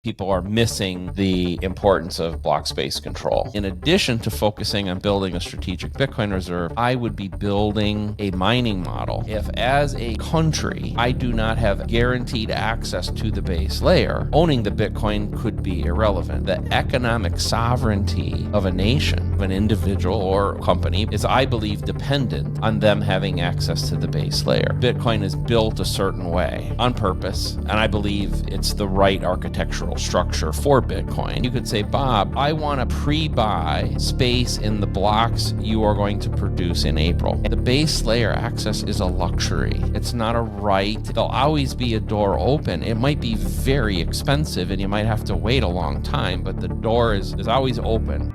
people are missing the importance of block space control. In addition to focusing on building a strategic Bitcoin reserve, I would be building a mining model. If as a country, I do not have guaranteed access to the base layer, owning the Bitcoin could be irrelevant. The economic sovereignty of a nation, of an individual or company, is, I believe, dependent on them having access to the base layer. Bitcoin is built a certain way on purpose, and I believe it's the right architectural structure for Bitcoin. You could say, Bob, I want to pre-buy space in the blocks you are going to produce in April. The base layer access is a luxury. It's not a right. There'll always be a door open. It might be very expensive and you might have to wait a long time, but the door is always open.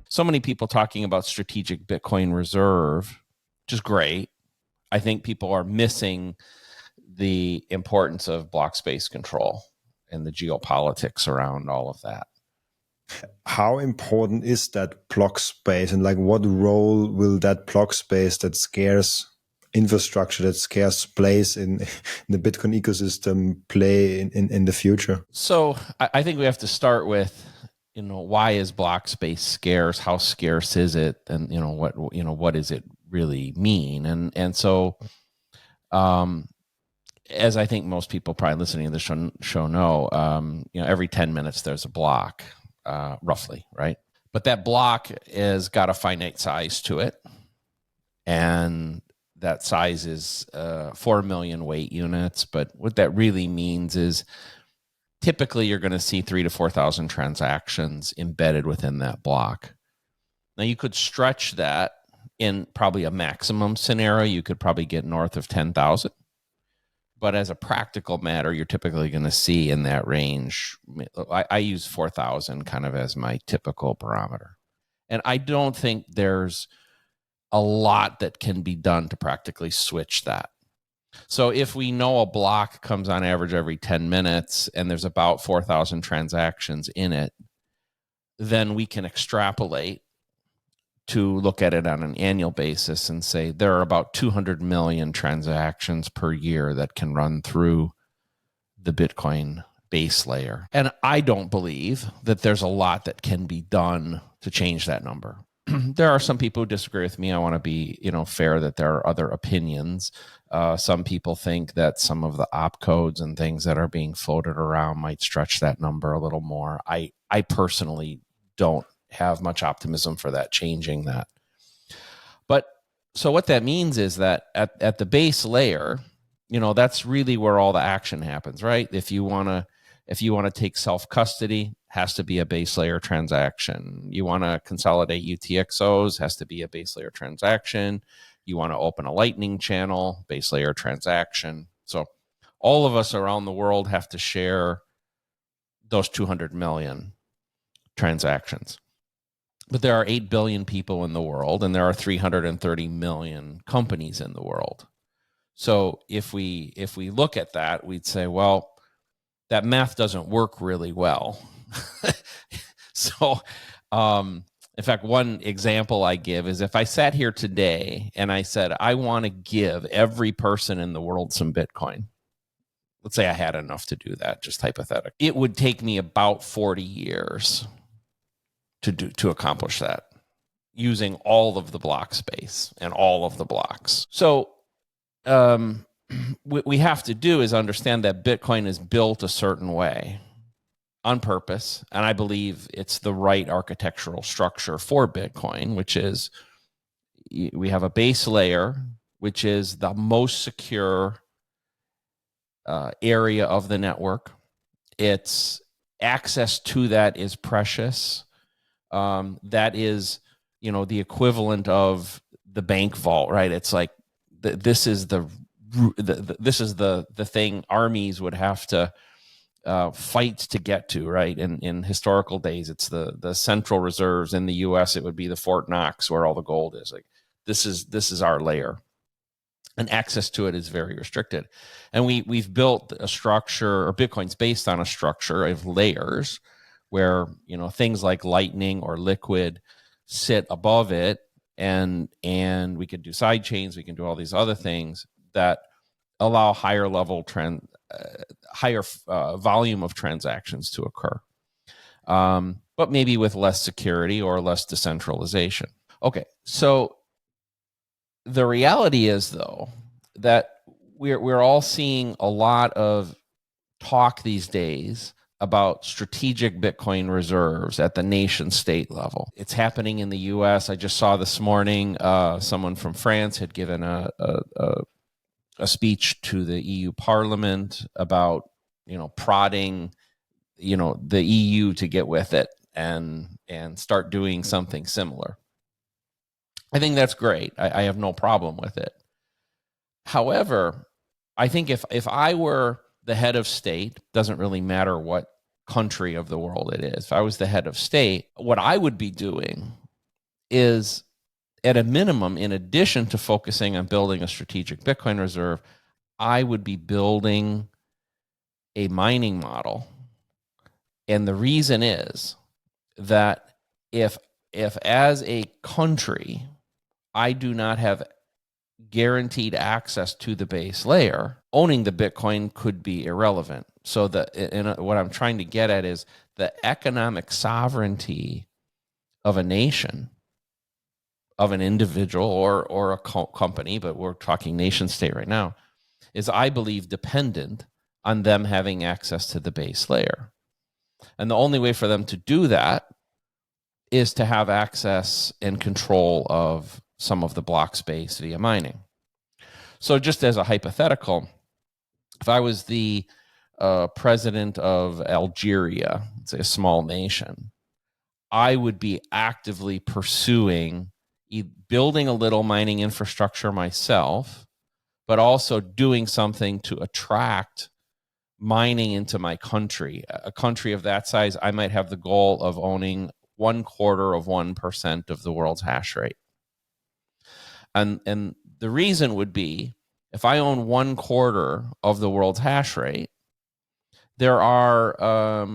So many people talking about strategic Bitcoin reserve, which is great. I think people are missing the importance of block space control and the geopolitics around all of that. How important is that block space, and like what role will that block space, that scarce infrastructure, that scarce place in the Bitcoin ecosystem play in the future? So I think we have to start with, why is block space scarce? How scarce is it? And what does it really mean? And so as I think most people probably listening to the show know, every 10 minutes there's a block, roughly, right? But that block has got a finite size to it, and that size is 4 million weight units. But what that really means is typically you're going to see 3,000 to 4,000 transactions embedded within that block. Now you could stretch that in probably a maximum scenario. You could probably get north of 10,000. But as a practical matter, you're typically going to see in that range. I use 4,000 kind of as my typical barometer. And I don't think there's a lot that can be done to practically switch that. So if we know a block comes on average every 10 minutes and there's about 4,000 transactions in it, then we can extrapolate to look at it on an annual basis and say there are about 200 million transactions per year that can run through the Bitcoin base layer. And I don't believe that there's a lot that can be done to change that number. There are some people who disagree with me. I want to be, fair that there are other opinions. Some people think that some of the opcodes and things that are being floated around might stretch that number a little more. I personally don't have much optimism for that changing that. But so what that means is that at the base layer, that's really where all the action happens, right? If you want to take self-custody, has to be a base layer transaction. You want to consolidate UTXOs, has to be a base layer transaction. You want to open a Lightning channel, base layer transaction. So all of us around the world have to share those 200 million transactions. But there are 8 billion people in the world, and there are 330 million companies in the world. So if we look at that, we'd say, well, that math doesn't work really well. So, in fact, one example I give is if I sat here today and I said, I want to give every person in the world some Bitcoin. Let's say I had enough to do that, just hypothetically. It would take me about 40 years to accomplish that using all of the block space and all of the blocks. So what we have to do is understand that Bitcoin is built a certain way on purpose, and I believe it's the right architectural structure for Bitcoin, which is we have a base layer, which is the most secure area of the network. Its access to that is precious. That is, the equivalent of the bank vault, right? It's like this is the thing armies would have to fight to get to, right? In historical days, it's the central reserves. In the U.S., it would be the Fort Knox where all the gold is. Like this is our layer, and access to it is very restricted. And we've built a structure, or Bitcoin's based on a structure of layers, where things like Lightning or Liquid sit above it, and we can do side chains, we can do all these other things that allow higher volume of transactions to occur, but maybe with less security or less decentralization. Okay, so the reality is, though, that we're all seeing a lot of talk these days about strategic Bitcoin reserves at the nation state level. It's happening in the US. I just saw this morning someone from France had given a speech to the EU Parliament about, prodding, the EU to get with it and start doing something similar. I think that's great. I have no problem with it. However, I think if I were the head of state, doesn't really matter what country of the world it is. If I was the head of state, what I would be doing is, at a minimum, in addition to focusing on building a strategic Bitcoin reserve, I would be building a mining model. And the reason is that if as a country, I do not have guaranteed access to the base layer, owning the Bitcoin could be irrelevant. So what I'm trying to get at is the economic sovereignty of a nation, of an individual or a company, but we're talking nation state right now, is, I believe, dependent on them having access to the base layer. And the only way for them to do that is to have access and control of some of the block space via mining. So just as a hypothetical, if I was the president of Algeria, say a small nation, I would be actively pursuing building a little mining infrastructure myself, but also doing something to attract mining into my country. A country of that size, I might have the goal of owning 0.25% of the world's hash rate. And the reason would be, if I own 1/4 of the world's hash rate, there are a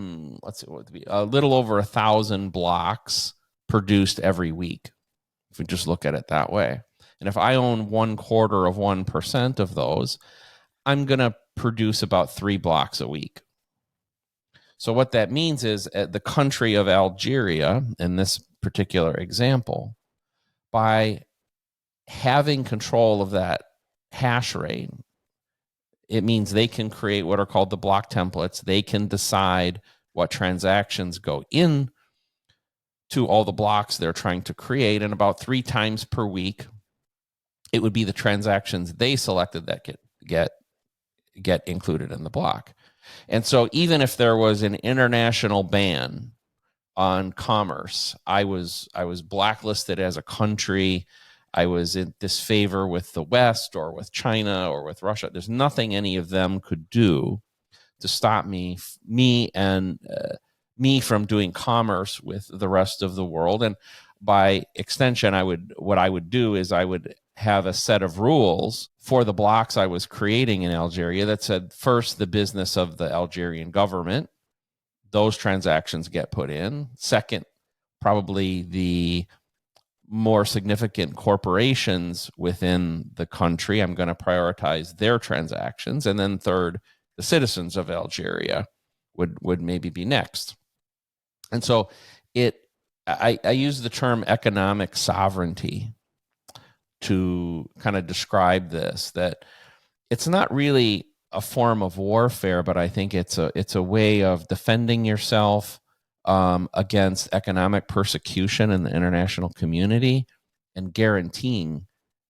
little over 1,000 blocks produced every week, if we just look at it that way. And if I own 0.25% of those, I'm going to produce about 3 blocks a week. So what that means is, the country of Algeria, in this particular example, by having control of that hash rate, it means they can create what are called the block templates. They can decide what transactions go in to all the blocks they're trying to create, and about 3 times per week, it would be the transactions they selected that get included in the block. And so even if there was an international ban on commerce, I was blacklisted as a country, I was in disfavor with the West or with China or with Russia, there's nothing any of them could do to stop me from doing commerce with the rest of the world. And by extension, what I would do is I would have a set of rules for the blocks I was creating in Algeria that said, first, the business of the Algerian government, those transactions get put in. Second, probably the more significant corporations within the country, I'm going to prioritize their transactions. And then third, the citizens of Algeria would maybe be next. And so I use the term economic sovereignty to kind of describe this, that it's not really a form of warfare, but I think it's a way of defending yourself against economic persecution in the international community, and guaranteeing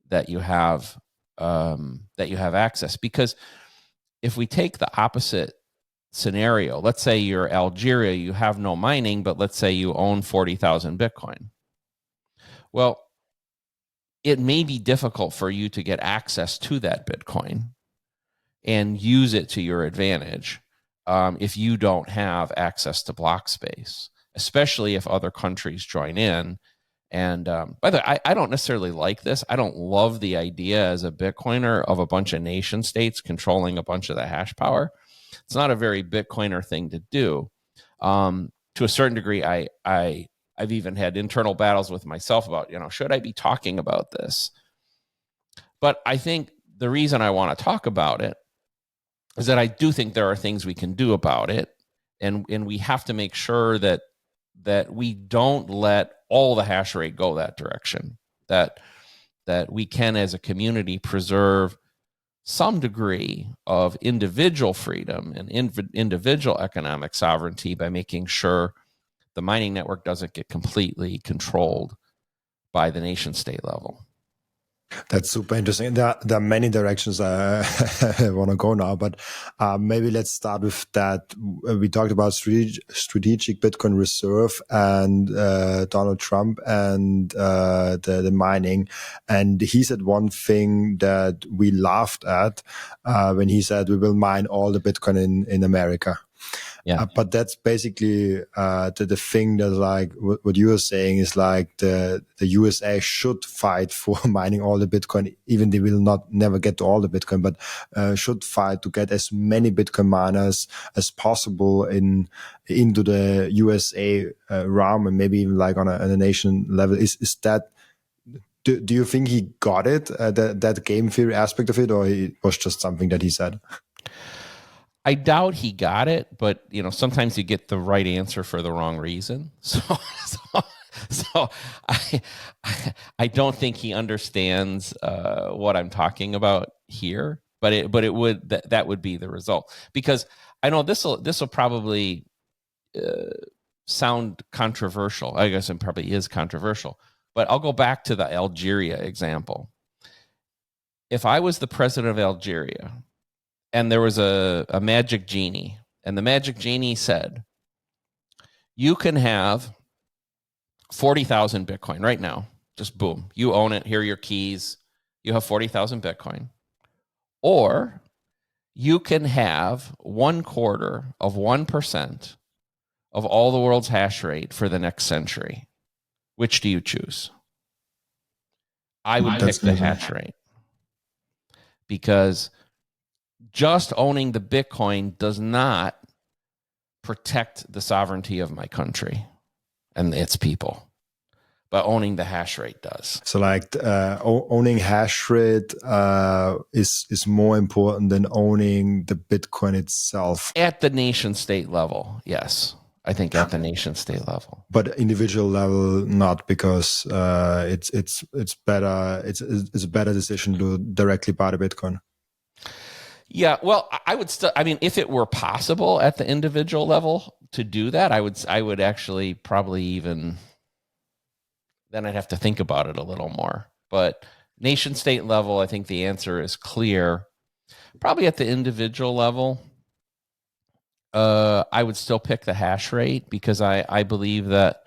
that you have access. Because if we take the opposite scenario, let's say you're Algeria, you have no mining, but let's say you own 40,000 Bitcoin. Well, it may be difficult for you to get access to that Bitcoin and use it to your advantage if you don't have access to block space, especially if other countries join in. And by the way, I don't necessarily like this. I don't love the idea as a Bitcoiner of a bunch of nation states controlling a bunch of the hash power. It's not a very Bitcoiner thing to do. To a certain degree, I've even had internal battles with myself about, should I be talking about this? But I think the reason I want to talk about it is that I do think there are things we can do about it, and we have to make sure that we don't let all the hash rate go that direction. That we can, as a community, preserve some degree of individual freedom and individual economic sovereignty by making sure the mining network doesn't get completely controlled by the nation state level. That's super interesting. There are many directions I want to go now, but maybe let's start with that. We talked about strategic Bitcoin reserve and Donald Trump and the mining. And he said one thing that we laughed at when he said we will mine all the Bitcoin in America. Yeah. But that's basically the thing that, like, what you are saying is like the USA should fight for mining all the Bitcoin, even they will never get to all the Bitcoin, but should fight to get as many Bitcoin miners as possible into the USA realm, and maybe even like on a nation level. Is that? Do you think he got it, that game theory aspect of it, or it was just something that he said? I doubt he got it, but sometimes you get the right answer for the wrong reason. So I don't think he understands what I'm talking about here. But it would that would be the result, because I know this will probably sound controversial. I guess it probably is controversial. But I'll go back to the Algeria example. If I was the president of Algeria, and there was a magic genie, and the magic genie said, you can have 40,000 Bitcoin right now. Just boom. You own it. Here are your keys. You have 40,000 Bitcoin. Or you can have 1/4% of all the world's hash rate for the next century. Which do you choose? I would pick the hash rate, because just owning the Bitcoin does not protect the sovereignty of my country and its people, but owning the hash rate does. So, like, owning hash rate is more important than owning the Bitcoin itself. At the nation state level, yes. I think at the nation state level, but individual level, not, because it's better. It's a better decision to directly buy the Bitcoin. Yeah, well, I would still. I mean, if it were possible at the individual level to do that, I would actually probably even. Then I'd have to think about it a little more. But nation state level, I think the answer is clear. Probably at the individual level, I would still pick the hash rate, because I believe that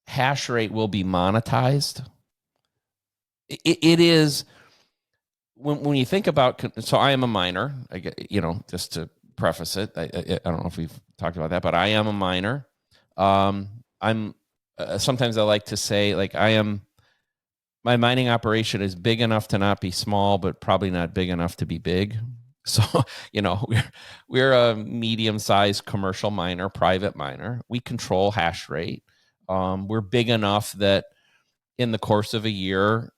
hash rate will be monetized. It is. When you think about, so I am a miner, just to preface it, I don't know if we've talked about that, but I am a miner. I'm sometimes I like to say, like, my mining operation is big enough to not be small, but probably not big enough to be big. So, we're a medium-sized commercial miner, private miner. We control hash rate. We're big enough that in the course of a year,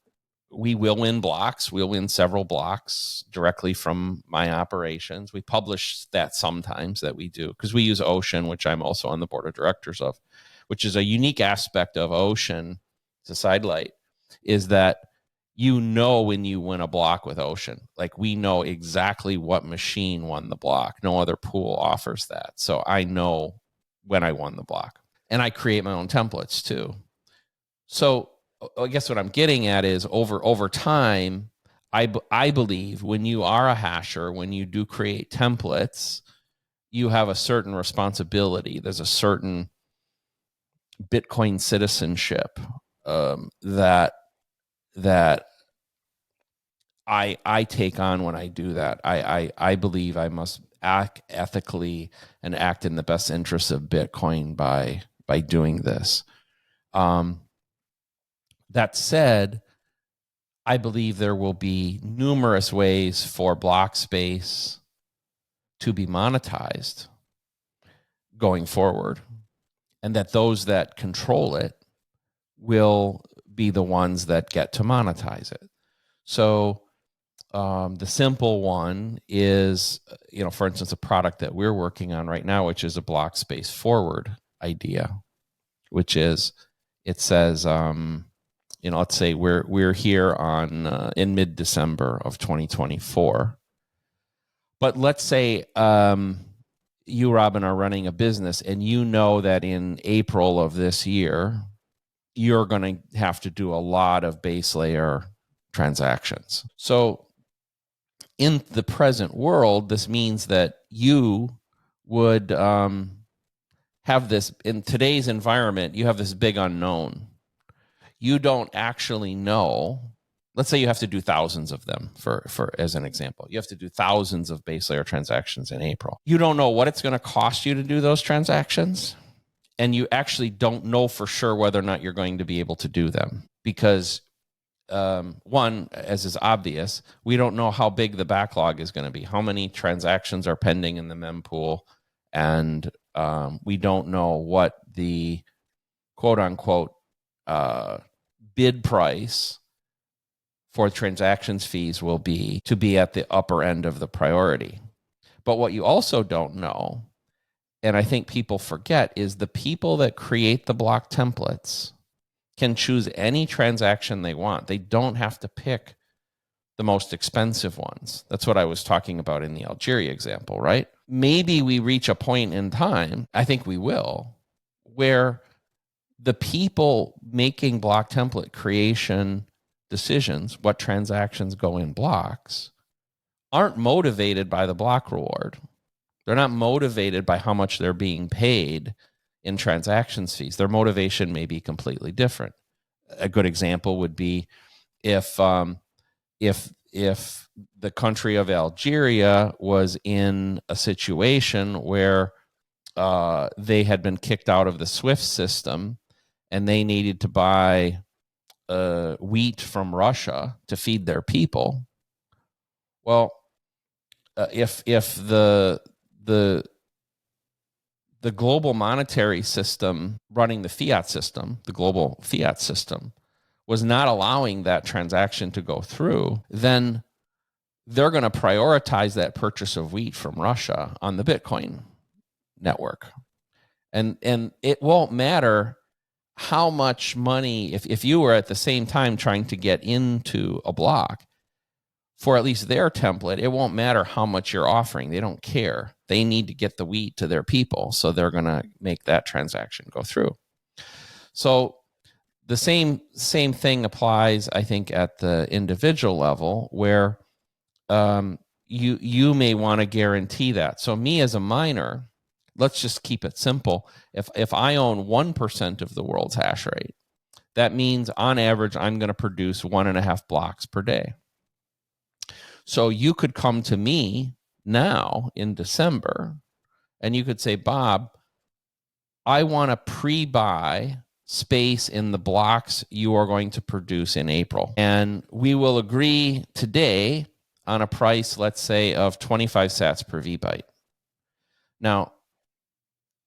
we will win blocks. We'll win several blocks directly from my operations. We publish that sometimes that we do, because we use Ocean, which I'm also on the board of directors of, which is a unique aspect of Ocean. It's a sidelight, is that when you win a block with Ocean, like, we know exactly what machine won the block. No other pool offers that. So I know when I won the block, and I create my own templates too. So I guess what I'm getting at is over time, I believe when you are a hasher, when you do create templates, you have a certain responsibility. There's a certain Bitcoin citizenship that I take on when I do that. I believe I must act ethically and act in the best interests of Bitcoin by doing this. That said, I believe there will be numerous ways for block space to be monetized going forward, and that those that control it will be the ones that get to monetize it. So the simple one is, for instance, a product that we're working on right now, which is a block space forward idea, which is, it says, let's say we're here on in mid-December of 2024. But let's say you, Robin, are running a business, and you know that in April of this year, you're going to have to do a lot of base layer transactions. So in the present world, this means that you would have this, in today's environment, you have this big unknown. You don't actually know. Let's say you have to do thousands of them for as an example. You have to do thousands of base layer transactions in April. You don't know what it's going to cost you to do those transactions. And you actually don't know for sure whether or not you're going to be able to do them. Because one, as is obvious, we don't know how big the backlog is going to be. How many transactions are pending in the mempool. And we don't know what the quote unquote bid price for transactions fees will be to be at the upper end of the priority. But what you also don't know, and I think people forget, is the people that create the block templates can choose any transaction they want. They don't have to pick the most expensive ones. That's what I was talking about in the Algeria example, right? Maybe we reach a point in time, I think we will, where the people making block template creation decisions, what transactions go in blocks, aren't motivated by the block reward. They're not motivated by how much they're being paid in transactions fees. Their motivation may be completely different. A good example would be if the country of Algeria was in a situation where they had been kicked out of the SWIFT system and they needed to buy wheat from Russia to feed their people. Well, if the global monetary system running the fiat system, the global fiat system, was not allowing that transaction to go through, then they're going to prioritize that purchase of wheat from Russia on the Bitcoin network. And it won't matter how much money, if you were at the same time trying to get into a block, for at least their template, it won't matter how much you're offering. They don't care. They need to get the wheat to their people, so they're going to make that transaction go through. So the same thing applies, I think, at the individual level, where you may want to guarantee that. So me as a miner, let's just keep it simple. If I own 1% of the world's hash rate, that means on average I'm going to produce 1.5 blocks per day. So you could come to me now in December and you could say, Bob, I want to pre-buy space in the blocks you are going to produce in April. And we will agree today on a price, let's say, of 25 sats per VByte. Now,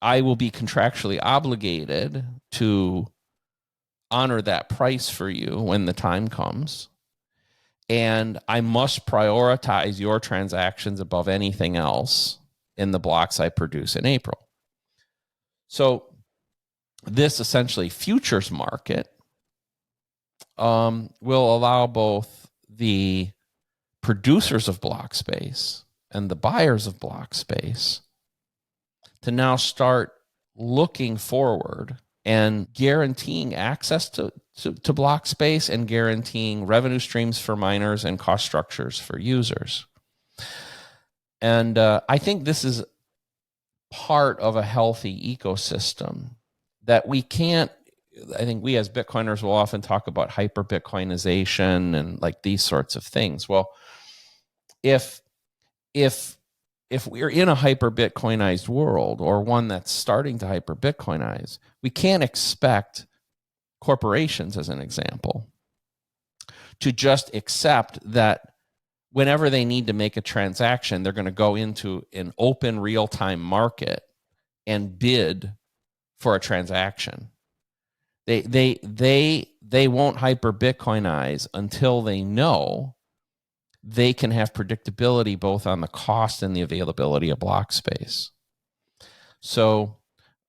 I will be contractually obligated to honor that price for you when the time comes. And I must prioritize your transactions above anything else in the blocks I produce in April. So this essentially futures market will allow both the producers of block space and the buyers of block space to now start looking forward and guaranteeing access to block space and guaranteeing revenue streams for miners and cost structures for users. And I think this is part of a healthy ecosystem that we can't, I think we as Bitcoiners will often talk about hyper-Bitcoinization and like these sorts of things. Well, if we're in a hyper-Bitcoinized world, or one that's starting to hyper-Bitcoinize, we can't expect corporations, as an example, to just accept that whenever they need to make a transaction, they're going to go into an open real-time market and bid for a transaction. They won't hyper-Bitcoinize until they know they can have predictability both on the cost and the availability of block space. So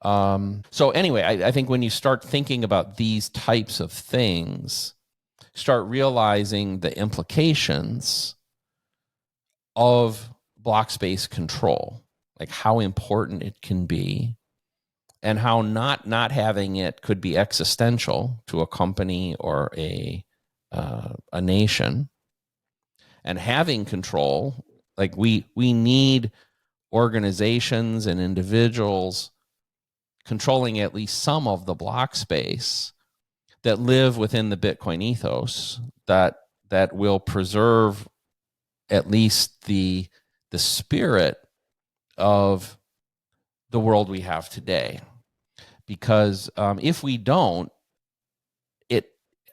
anyway, I think when you start thinking about these types of things, start realizing the implications of block space control, like how important it can be, and how not having it could be existential to a company or a nation. And having control, like we need organizations and individuals controlling at least some of the block space that live within the Bitcoin ethos, that will preserve at least the spirit of the world we have today. Because if we don't,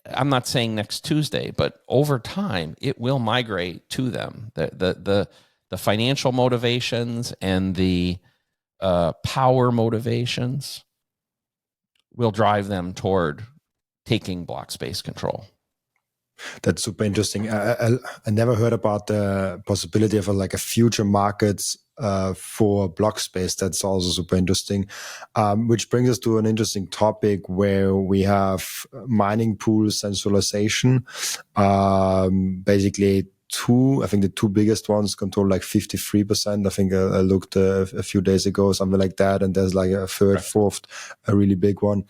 I'm not saying next Tuesday, but over time it will migrate to them. The financial motivations and the power motivations will drive them toward taking block space control. That's super interesting. I never heard about the possibility of a future markets for block space. That's also super interesting. Which brings us to an interesting topic where we have mining pool centralization. Basically, I think the two biggest ones control 53%. I think I looked a few days ago, something like that. And there's a third, fourth, a really big one.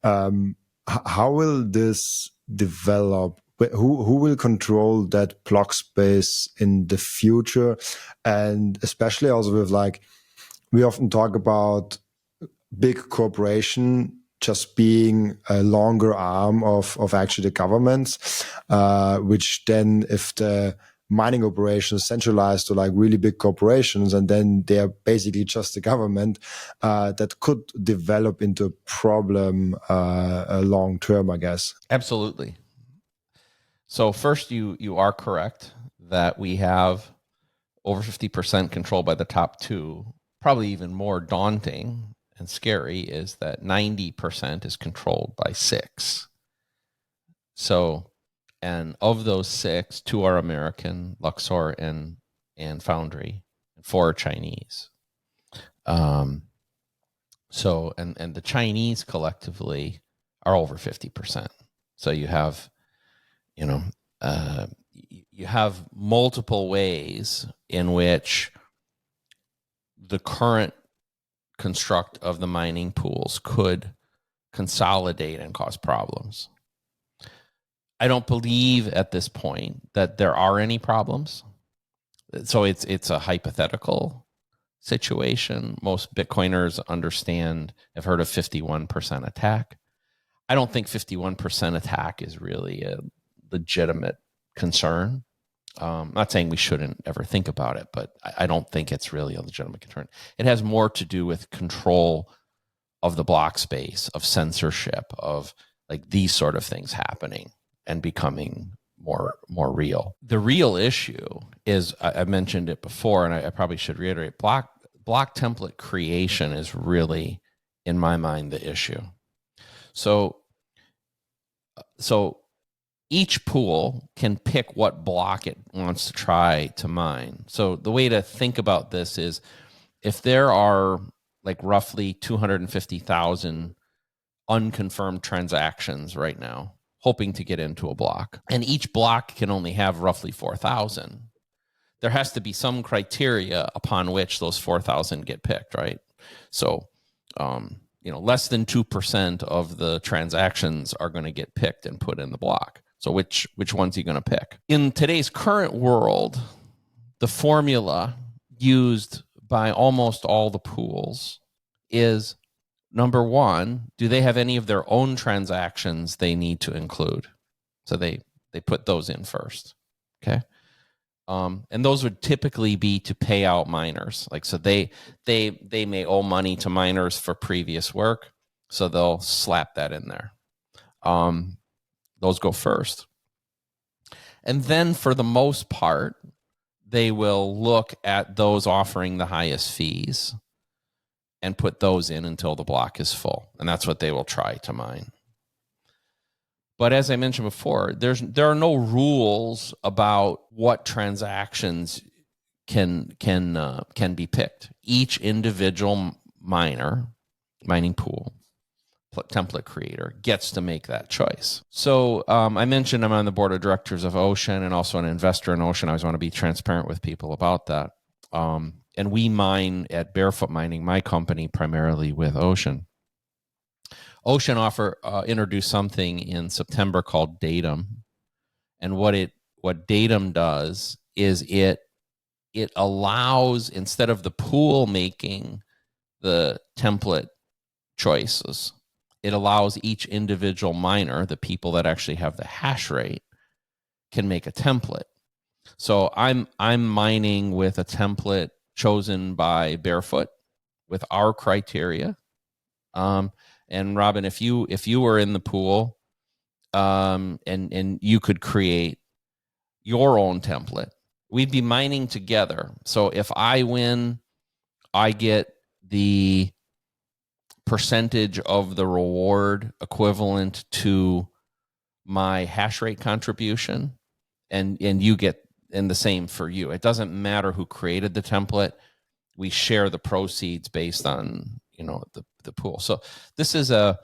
How will this develop? Who will control that block space in the future? And especially also with we often talk about big corporation just being a longer arm of actually the governments, which then if the mining operations centralized to really big corporations, and then they're basically just the government, that could develop into a problem long term, I guess. Absolutely. So first, you are correct that we have over 50% control by the top two. Probably even more daunting and scary is that 90% is controlled by 6. So, and of those 6, 2 are American, Luxor and Foundry, and 4 are Chinese. So, and the Chinese collectively are over 50%. So you have, you have multiple ways in which the current construct of the mining pools could consolidate and cause problems. I don't believe at this point that there are any problems. So it's a hypothetical situation. Most Bitcoiners understand, have heard of 51% attack. I don't think 51% attack is really a legitimate concern. Not saying we shouldn't ever think about it, but I don't think it's really a legitimate concern. It has more to do with control of the block space, of censorship, of these sort of things happening and becoming more real. The real issue is, I mentioned it before, and I probably should reiterate, block template creation is really, in my mind, the issue. So each pool can pick what block it wants to try to mine. So the way to think about this is, if there are roughly 250,000 unconfirmed transactions right now, hoping to get into a block, and each block can only have roughly 4,000, there has to be some criteria upon which those 4,000 get picked, right? So, less than 2% of the transactions are going to get picked and put in the block. So which ones are you going to pick? In today's current world, the formula used by almost all the pools is, number one, do they have any of their own transactions they need to include? So they put those in first, okay? And those would typically be to pay out miners. So they may owe money to miners for previous work, so they'll slap that in there. Those go first. And then for the most part, they will look at those offering the highest fees and put those in until the block is full. And that's what they will try to mine. But as I mentioned before, there are no rules about what transactions can be picked. Each individual mining pool, template creator gets to make that choice. So I mentioned I'm on the board of directors of Ocean and also an investor in Ocean. I always want to be transparent with people about that. And we mine at Barefoot Mining, my company, primarily with Ocean. Ocean introduced something in September called Datum, and what Datum does is it allows, instead of the pool making the template choices, it allows each individual miner, the people that actually have the hash rate, can make a template. So I'm mining with a template chosen by Barefoot with our criteria. And Robin, if you were in the pool, and you could create your own template, we'd be mining together. So if I win, I get the percentage of the reward equivalent to my hash rate contribution, and you get, and the same for you. It doesn't matter who created the template. We share the proceeds based on the pool. So this is a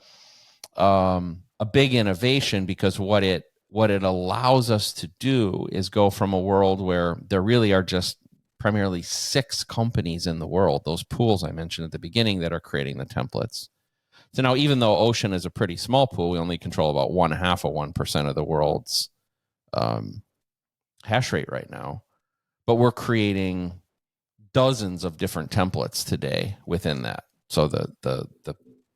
big innovation, because what it allows us to do is go from a world where there really are just primarily 6 companies in the world, those pools I mentioned at the beginning, that are creating the templates. So now, even though Ocean is a pretty small pool, we only control about 0.5% of the world's hash rate right now, but we're creating dozens of different templates today within that. So the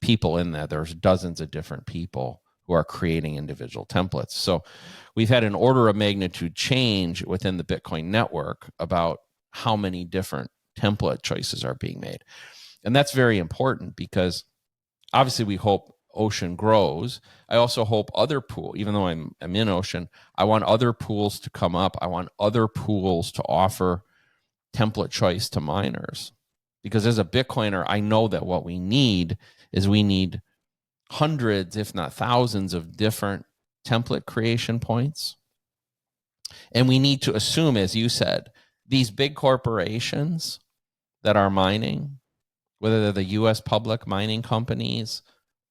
people in that, there's dozens of different people who are creating individual templates. So we've had an order of magnitude change within the Bitcoin network about how many different template choices are being made. And that's very important, because obviously we hope Ocean grows. I also hope other pools, even though I'm in Ocean, I want other pools to come up. I want other pools to offer template choice to miners, because as a Bitcoiner, I know that what we need is hundreds, if not thousands, of different template creation points. And we need to assume, as you said, these big corporations that are mining, whether they're the U.S. public mining companies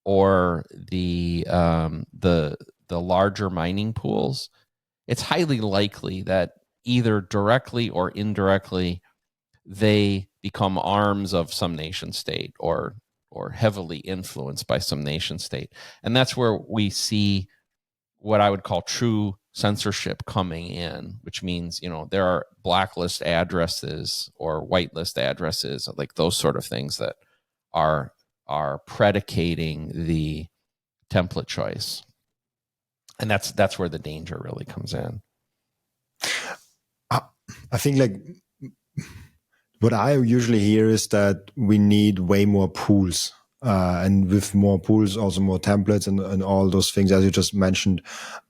or the larger mining pools, it's highly likely that either directly or indirectly they become arms of some nation state, or heavily influenced by some nation state. And that's where we see what I would call true censorship coming in, which means, there are blacklist addresses or whitelist addresses, like those sort of things that are predicating the template choice. And that's where the danger really comes in. I think, like, what I usually hear is that we need way more pools. And with more pools, also more templates and all those things, as you just mentioned.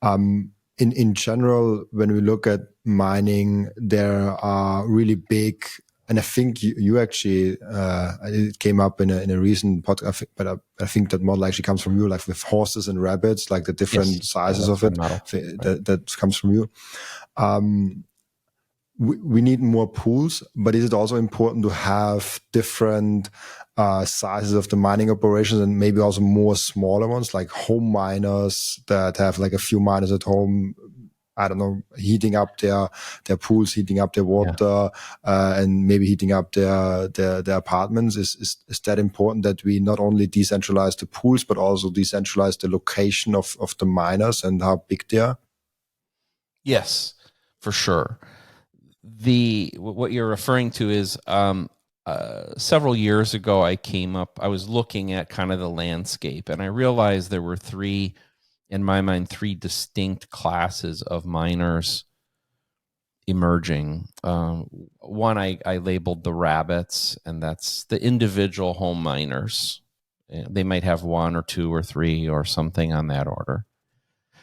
In general, when we look at mining, there are really big, and I think you actually, it came up in a recent podcast, but I think that model actually comes from you, like with horses and rabbits, like the different sizes of it, that comes from you. We need more pools, but is it also important to have different sizes of the mining operations, and maybe also more smaller ones, like home miners that have like a few miners at home, I don't know, heating up their pools, heating up their water, and maybe heating up their apartments? Is that important, that we not only decentralize the pools, but also decentralize the location of the miners and how big they are? Yes, for sure. What you're referring to is several years ago, I was looking at kind of the landscape, and I realized there were three distinct classes of miners emerging. One I labeled the rabbits, and that's the individual home miners. They might have 1 or 2 or 3 or something on that order.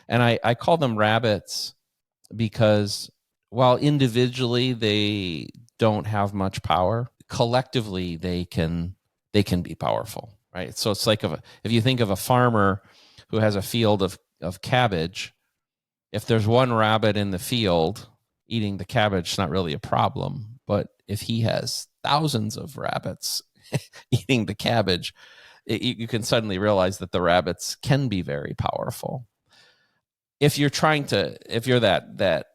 And I call them rabbits because while individually they don't have much power, collectively they can be powerful, right? So it's like if you think of a farmer who has a field of of cabbage, if there's one rabbit in the field eating the cabbage, it's not really a problem. But if he has thousands of rabbits eating the cabbage, you can suddenly realize that the rabbits can be very powerful. If you're that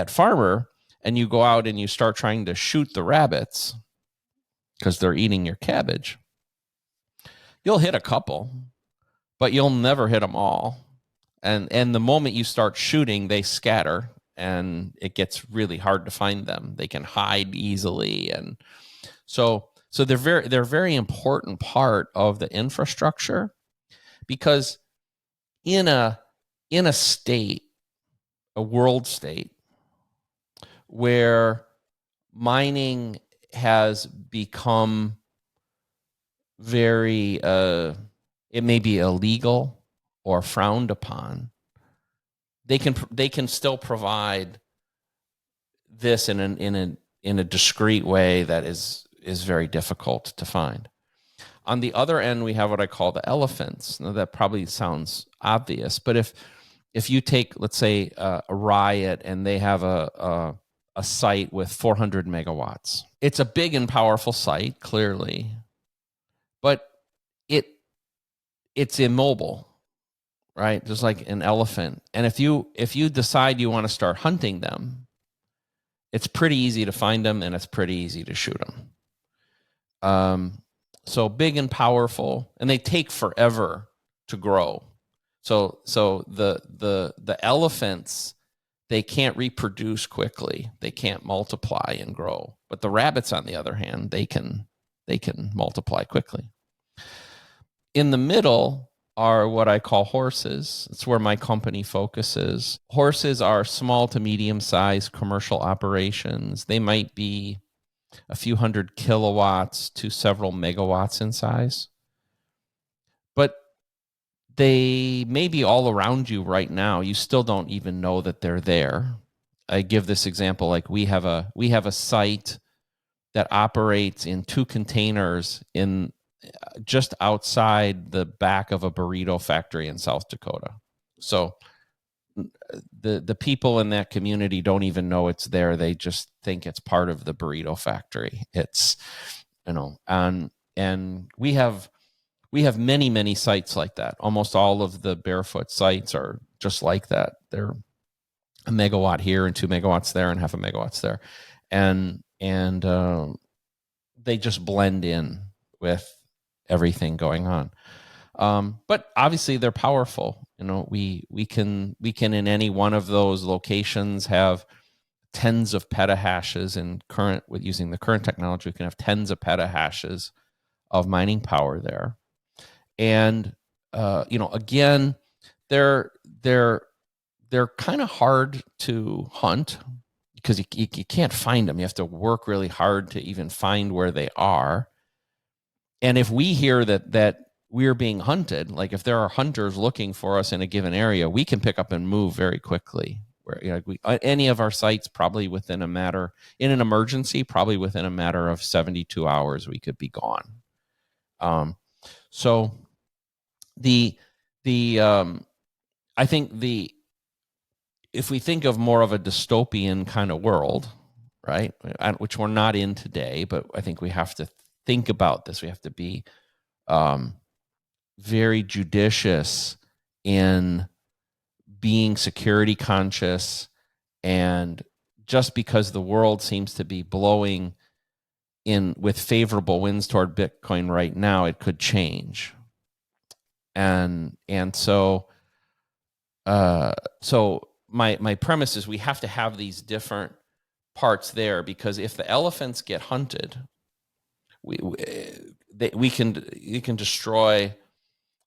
farmer and you go out and you start trying to shoot the rabbits because they're eating your cabbage, you'll hit a couple, but you'll never hit them all. And the moment you start shooting, they scatter and it gets really hard to find them. They can hide easily. And so they're a very important part of the infrastructure, because in a state, a world state, where mining has become very, it may be illegal or frowned upon, they can still provide this in a discrete way that is very difficult to find. On the other end, we have what I call the elephants. Now, that probably sounds obvious, but if you take, let's say, a Riot, and they have a site with 400 megawatts, it's a big and powerful site, clearly, but it's immobile, right? Just like an elephant. And if you decide you want to start hunting them, it's pretty easy to find them and it's pretty easy to shoot them. So big and powerful, and they take forever to grow. So the elephants, they can't reproduce quickly. They can't multiply and grow. But the rabbits, on the other hand, they can multiply quickly. In the middle are what I call horses. It's where my company focuses. Horses are small to medium-sized commercial operations. They might be a few hundred kilowatts to several megawatts in size. But they may be all around you right now. You still don't even know that they're there. I give this example, like we have a site that operates in 2 containers in just outside the back of a burrito factory in South Dakota. So the people in that community don't even know it's there. They just think it's part of the burrito factory. It's, and we have many sites like that. Almost all of the Barefoot sites are just like that. They're a megawatt here and 2 megawatts there and half a megawatts there. And they just blend in with everything going on. But obviously they're powerful. We can in any one of those locations have tens of petahashes with using the current technology. We can have tens of petahashes of mining power there. And again, they're kind of hard to hunt because you can't find them. You have to work really hard to even find where they are. And if we hear that we're being hunted, like if there are hunters looking for us in a given area, we can pick up and move very quickly. Where any of our sites, probably in an emergency, probably within a matter of 72 hours, we could be gone. So I think if we think of more of a dystopian kind of world, right, which we're not in today, but I think we have to think about this. We have to be very judicious in being security conscious. And just because the world seems to be blowing in with favorable winds toward Bitcoin right now, it could change. And so my premise is we have to have these different parts there, because if the elephants get hunted, you can destroy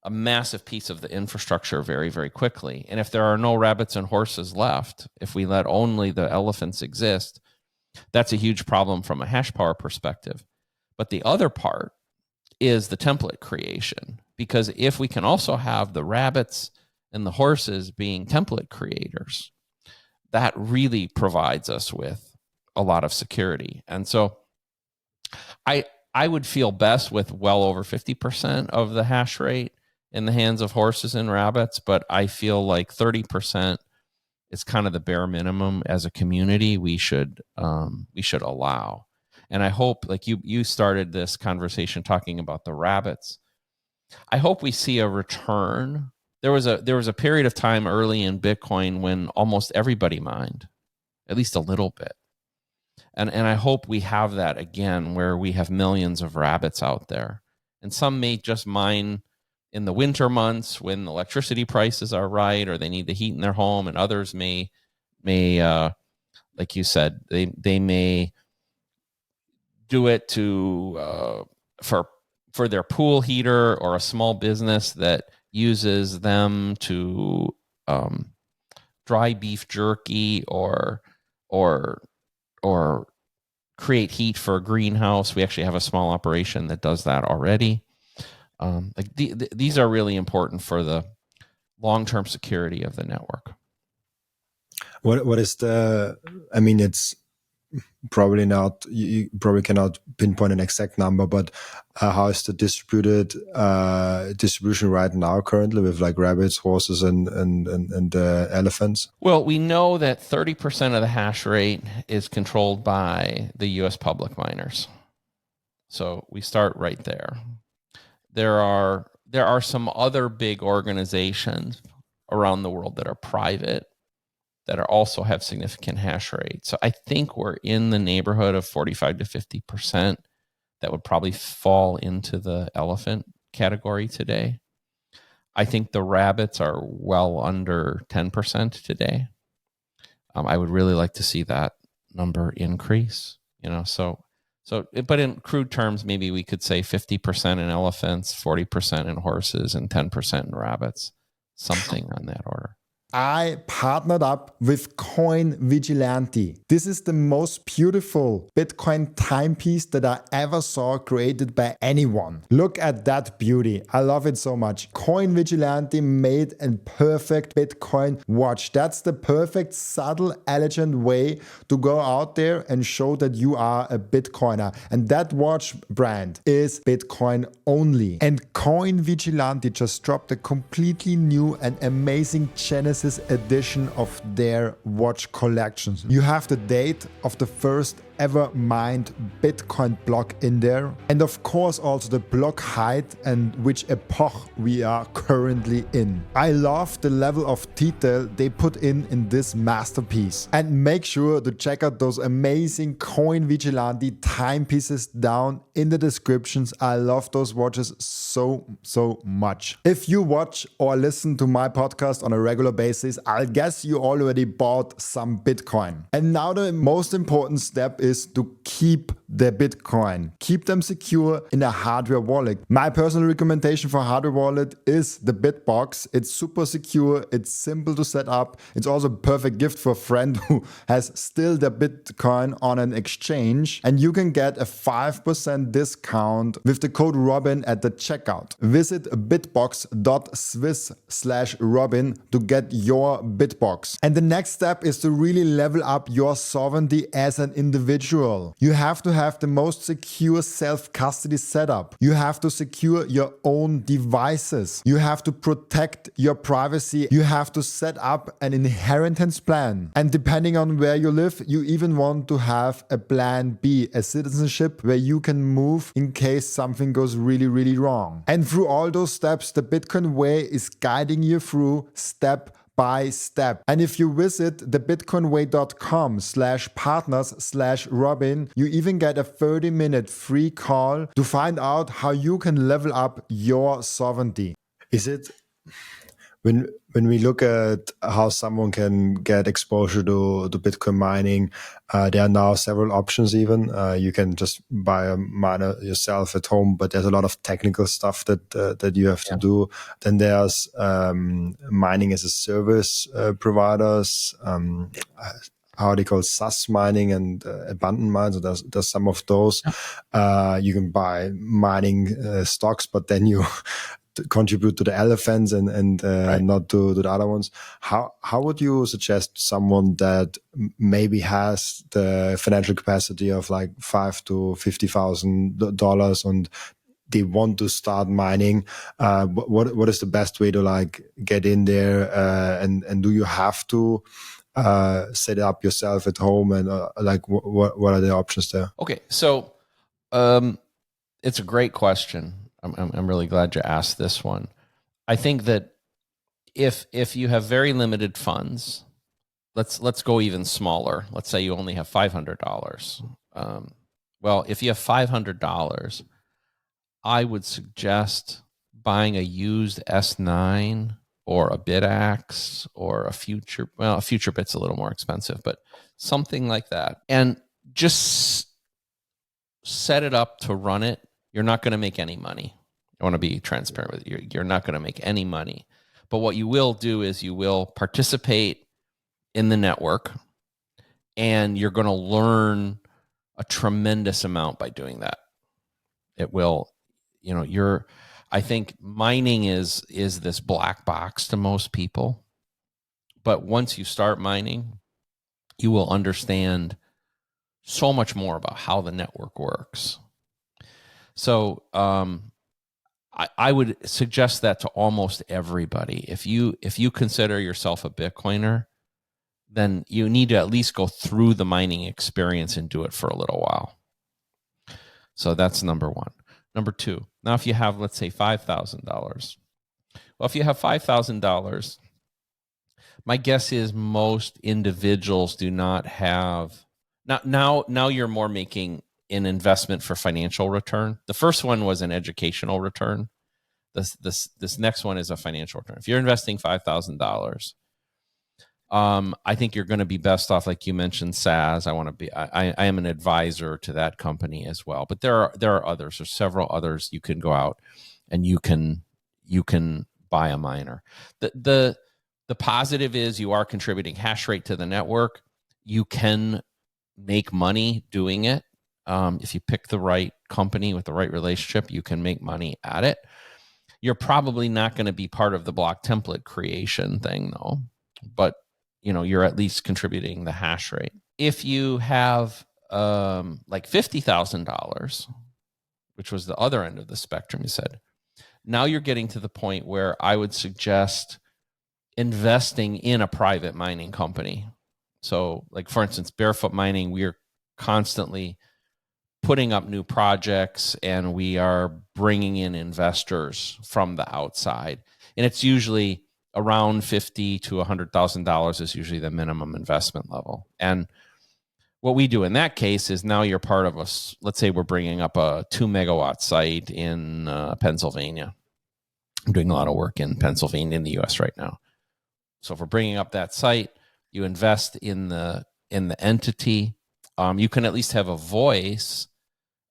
a massive piece of the infrastructure very, very quickly. And if there are no rabbits and horses left, if we let only the elephants exist, that's a huge problem from a hash power perspective. But the other part is the template creation, because if we can also have the rabbits and the horses being template creators, that really provides us with a lot of security. And so I would feel best with well over 50% of the hash rate. in the hands of horses and rabbits, but I feel like 30% is kind of the bare minimum as a community we should allow. And I hope, like you started this conversation talking about the rabbits. I hope we see a return. There was a period of time early in Bitcoin when almost everybody mined, at least a little bit. And I hope we have that again, where we have millions of rabbits out there. And some may just mine in the winter months when electricity prices are right, or they need the heat in their home, and others may like you said, they may do it to for their pool heater, or a small business that uses them to dry beef jerky or create heat for a greenhouse. We actually have a small operation that does that already. These are really important for the long-term security of the network. What is the? I mean, it's probably not. You probably cannot pinpoint an exact number, but how is the distribution right now currently with like rabbits, horses, and elephants? Well, we know that 30% of the hash rate is controlled by the U.S. public miners. So we start right there. There are some other big organizations around the world that are private that are also have significant hash rate. So I think we're in the neighborhood of 45 to 50% that would probably fall into the elephant category today. I think the rabbits are well under 10% today. I would really like to see that number increase, but in crude terms, maybe we could say 50% in elephants, 40% in horses, and 10% in rabbits, something on that order. I partnered up with Coin Vigilante. This is the most beautiful Bitcoin timepiece that I ever saw created by anyone. Look at that beauty. I love it so much. Coin Vigilante made a perfect Bitcoin watch. That's the perfect, subtle, elegant way to go out there and show that you are a Bitcoiner. And that watch brand is Bitcoin only. And Coin Vigilante just dropped a completely new and amazing Genesis edition of their watch collections. You have the date of the first ever mined Bitcoin block in there, and of course also the block height and which epoch we are currently in. I love the level of detail they put in this masterpiece, and make sure to check out those amazing Coin Vigilante timepieces down in the descriptions. I love those watches so much. If you watch or listen to my podcast on a regular basis, I guess you already bought some Bitcoin. And now the most important step is to keep the Bitcoin. Keep them secure in a hardware wallet. My personal recommendation for hardware wallet is the BitBox. It's super secure. It's simple to set up. It's also a perfect gift for a friend who has still their Bitcoin on an exchange. And you can get a 5% discount with the code Robin at the checkout. Visit bitbox.swiss/Robin to get your BitBox. And the next step is to really level up your sovereignty as an individual. You have to have the most secure self-custody setup. You have to secure your own devices. You have to protect your privacy. You have to set up an inheritance plan. And depending on where you live, you even want to have a plan B, a citizenship where you can move in case something goes really wrong. And through all those steps, the Bitcoin way is guiding you through step by step. And if you visit thebitcoinway.com/partners/Robin, you even get a 30-minute free call to find out how you can level up your sovereignty. Is it when we look at how someone can get exposure to Bitcoin mining, there are now several options even. You can just buy a miner yourself at home, but there's a lot of technical stuff that you have to do. Then there's mining as a service providers, how they call SaaS mining and abundant mines. So there's some of those. You can buy mining stocks, but then you contribute to the elephants and not to the other ones. How would you suggest someone that maybe has the financial capacity of like $5,000 to $50,000 and they want to start mining, what is the best way to like get in there, and do you have to set it up yourself at home, and like what are the options there? Okay, so it's a great question. I'm really glad you asked this one. I think that if you have very limited funds, let's go even smaller. Let's say you only have $500. Well, if you have $500, I would suggest buying a used S9 or a BitAx or a Future. Well, a Future Bit's a little more expensive, but something like that, and just set it up to run it. You're not going to make any money. I want to be transparent with you. You're not going to make any money. But what you will do is you will participate in the network, and you're going to learn a tremendous amount by doing that. It will, I think mining is this black box to most people. But once you start mining, you will understand so much more about how the network works. So I would suggest that to almost everybody. If you consider yourself a Bitcoiner, then you need to at least go through the mining experience and do it for a little while. So that's number one. Number two, now if you have, let's say, $5,000. Well, if you have $5,000, my guess is most individuals do not have. Now you're more making an investment for financial return. The first one was an educational return. This next one is a financial return. If you're investing $5,000, I think you're going to be best off, like you mentioned, SAS. I am an advisor to that company as well. But there are others. There's several others. You can go out and you can buy a miner. The positive is you are contributing hash rate to the network. You can make money doing it. If you pick the right company with the right relationship, you can make money at it. You're probably not going to be part of the block template creation thing, though. But you're at least contributing the hash rate. If you have like $50,000, which was the other end of the spectrum, you said, now you're getting to the point where I would suggest investing in a private mining company. So, like, for instance, Barefoot Mining, we're constantly putting up new projects, and we are bringing in investors from the outside. And it's usually around $50,000 to $100,000 is usually the minimum investment level. And what we do in that case is now you're part of us. Let's say we're bringing up a 2 megawatt site in Pennsylvania. I'm doing a lot of work in Pennsylvania in the US right now. So if we're bringing up that site, you invest in the entity. You can at least have a voice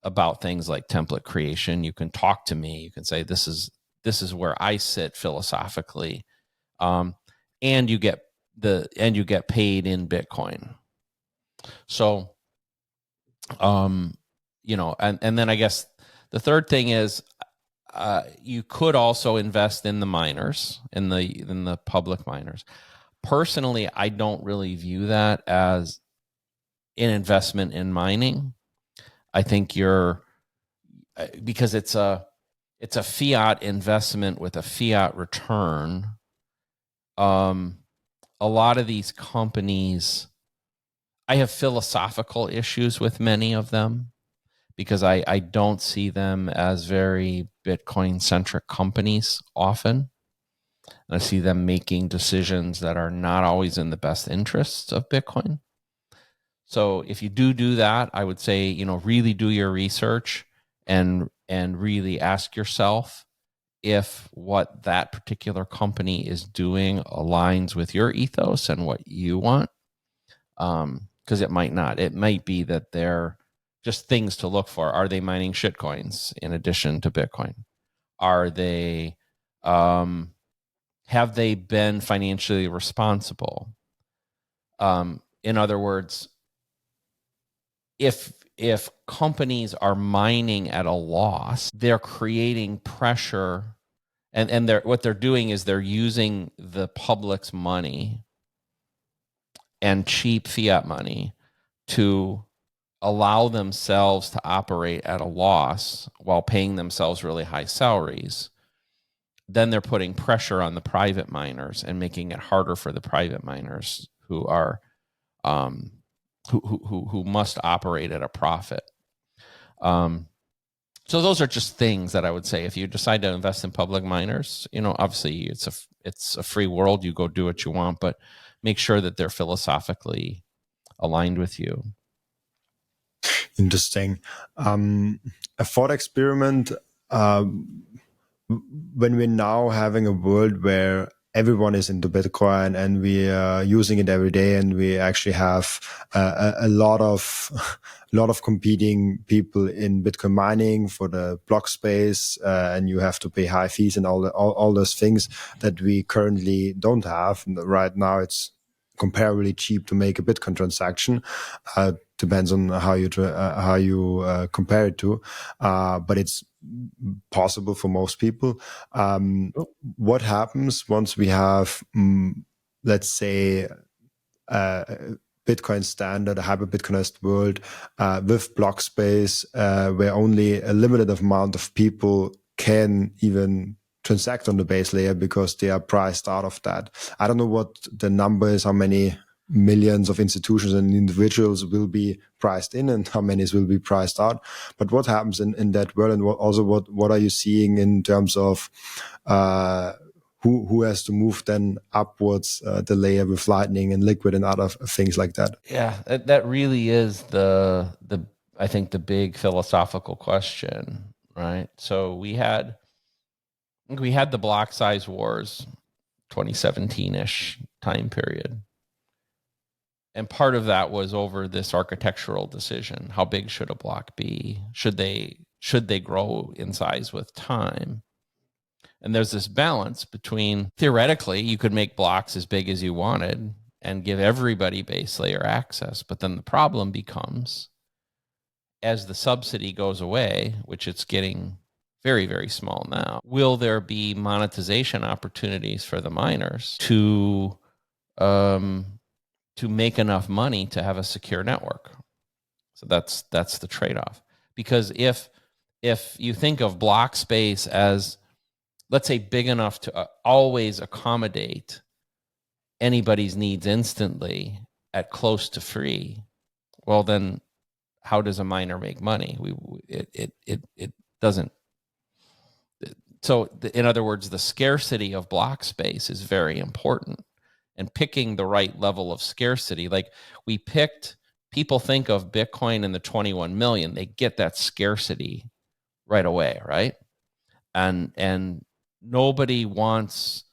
about things like template creation. You can talk to me. You can say, this is where I sit philosophically. And you get paid in Bitcoin. So, and then I guess the third thing is, you could also invest in the miners, in the public miners. Personally, I don't really view that as an investment in mining. I think because it's a fiat investment with a fiat return. A lot of these companies, I have philosophical issues with many of them because I don't see them as very Bitcoin-centric companies often. And I see them making decisions that are not always in the best interests of Bitcoin. So if you do that, I would say, really do your research and really ask yourself if what that particular company is doing aligns with your ethos and what you want. Because it might not. It might be that they're just things to look for. Are they mining shitcoins in addition to Bitcoin? Are they, have they been financially responsible? In other words, if companies are mining at a loss, they're creating pressure, and what they're doing is they're using the public's money and cheap fiat money to allow themselves to operate at a loss while paying themselves really high salaries, then they're putting pressure on the private miners and making it harder for the private miners who are who must operate at a profit. So those are just things that I would say if you decide to invest in public miners, obviously it's a free world. You go do what you want, but make sure that they're philosophically aligned with you. Interesting. A thought experiment. When we're now having a world where everyone is into Bitcoin and we are using it every day, and we actually have a lot of competing people in Bitcoin mining for the block space, and you have to pay high fees and all those things that we currently don't have. Right now, it's comparably cheap to make a Bitcoin transaction. Depends on how you compare it to, but it's possible for most people. What happens once we have, let's say, Bitcoin standard, a hyper-Bitcoinized world with block space, where only a limited amount of people can even transact on the base layer because they are priced out of that? I don't know what the number is, how many millions of institutions and individuals will be priced in and how many will be priced out. But what happens in that world, and what are you seeing in terms of who has to move then upwards the layer with Lightning and Liquid and other things like that? Yeah, that really is I think the big philosophical question, right? So we had the block size wars, 2017-ish time period. And part of that was over this architectural decision. How big should a block be? Should they grow in size with time? And there's this balance between, theoretically, you could make blocks as big as you wanted and give everybody base layer access. But then the problem becomes, as the subsidy goes away, which it's getting very, very small now, will there be monetization opportunities for the miners to make enough money to have a secure network? So that's the trade-off. Because if you think of block space as, let's say, big enough to always accommodate anybody's needs instantly at close to free, well, then how does a miner make money? It doesn't. So in other words, the scarcity of block space is very important, and picking the right level of scarcity. Like people think of Bitcoin and the 21 million, they get that scarcity right away, right? And nobody wants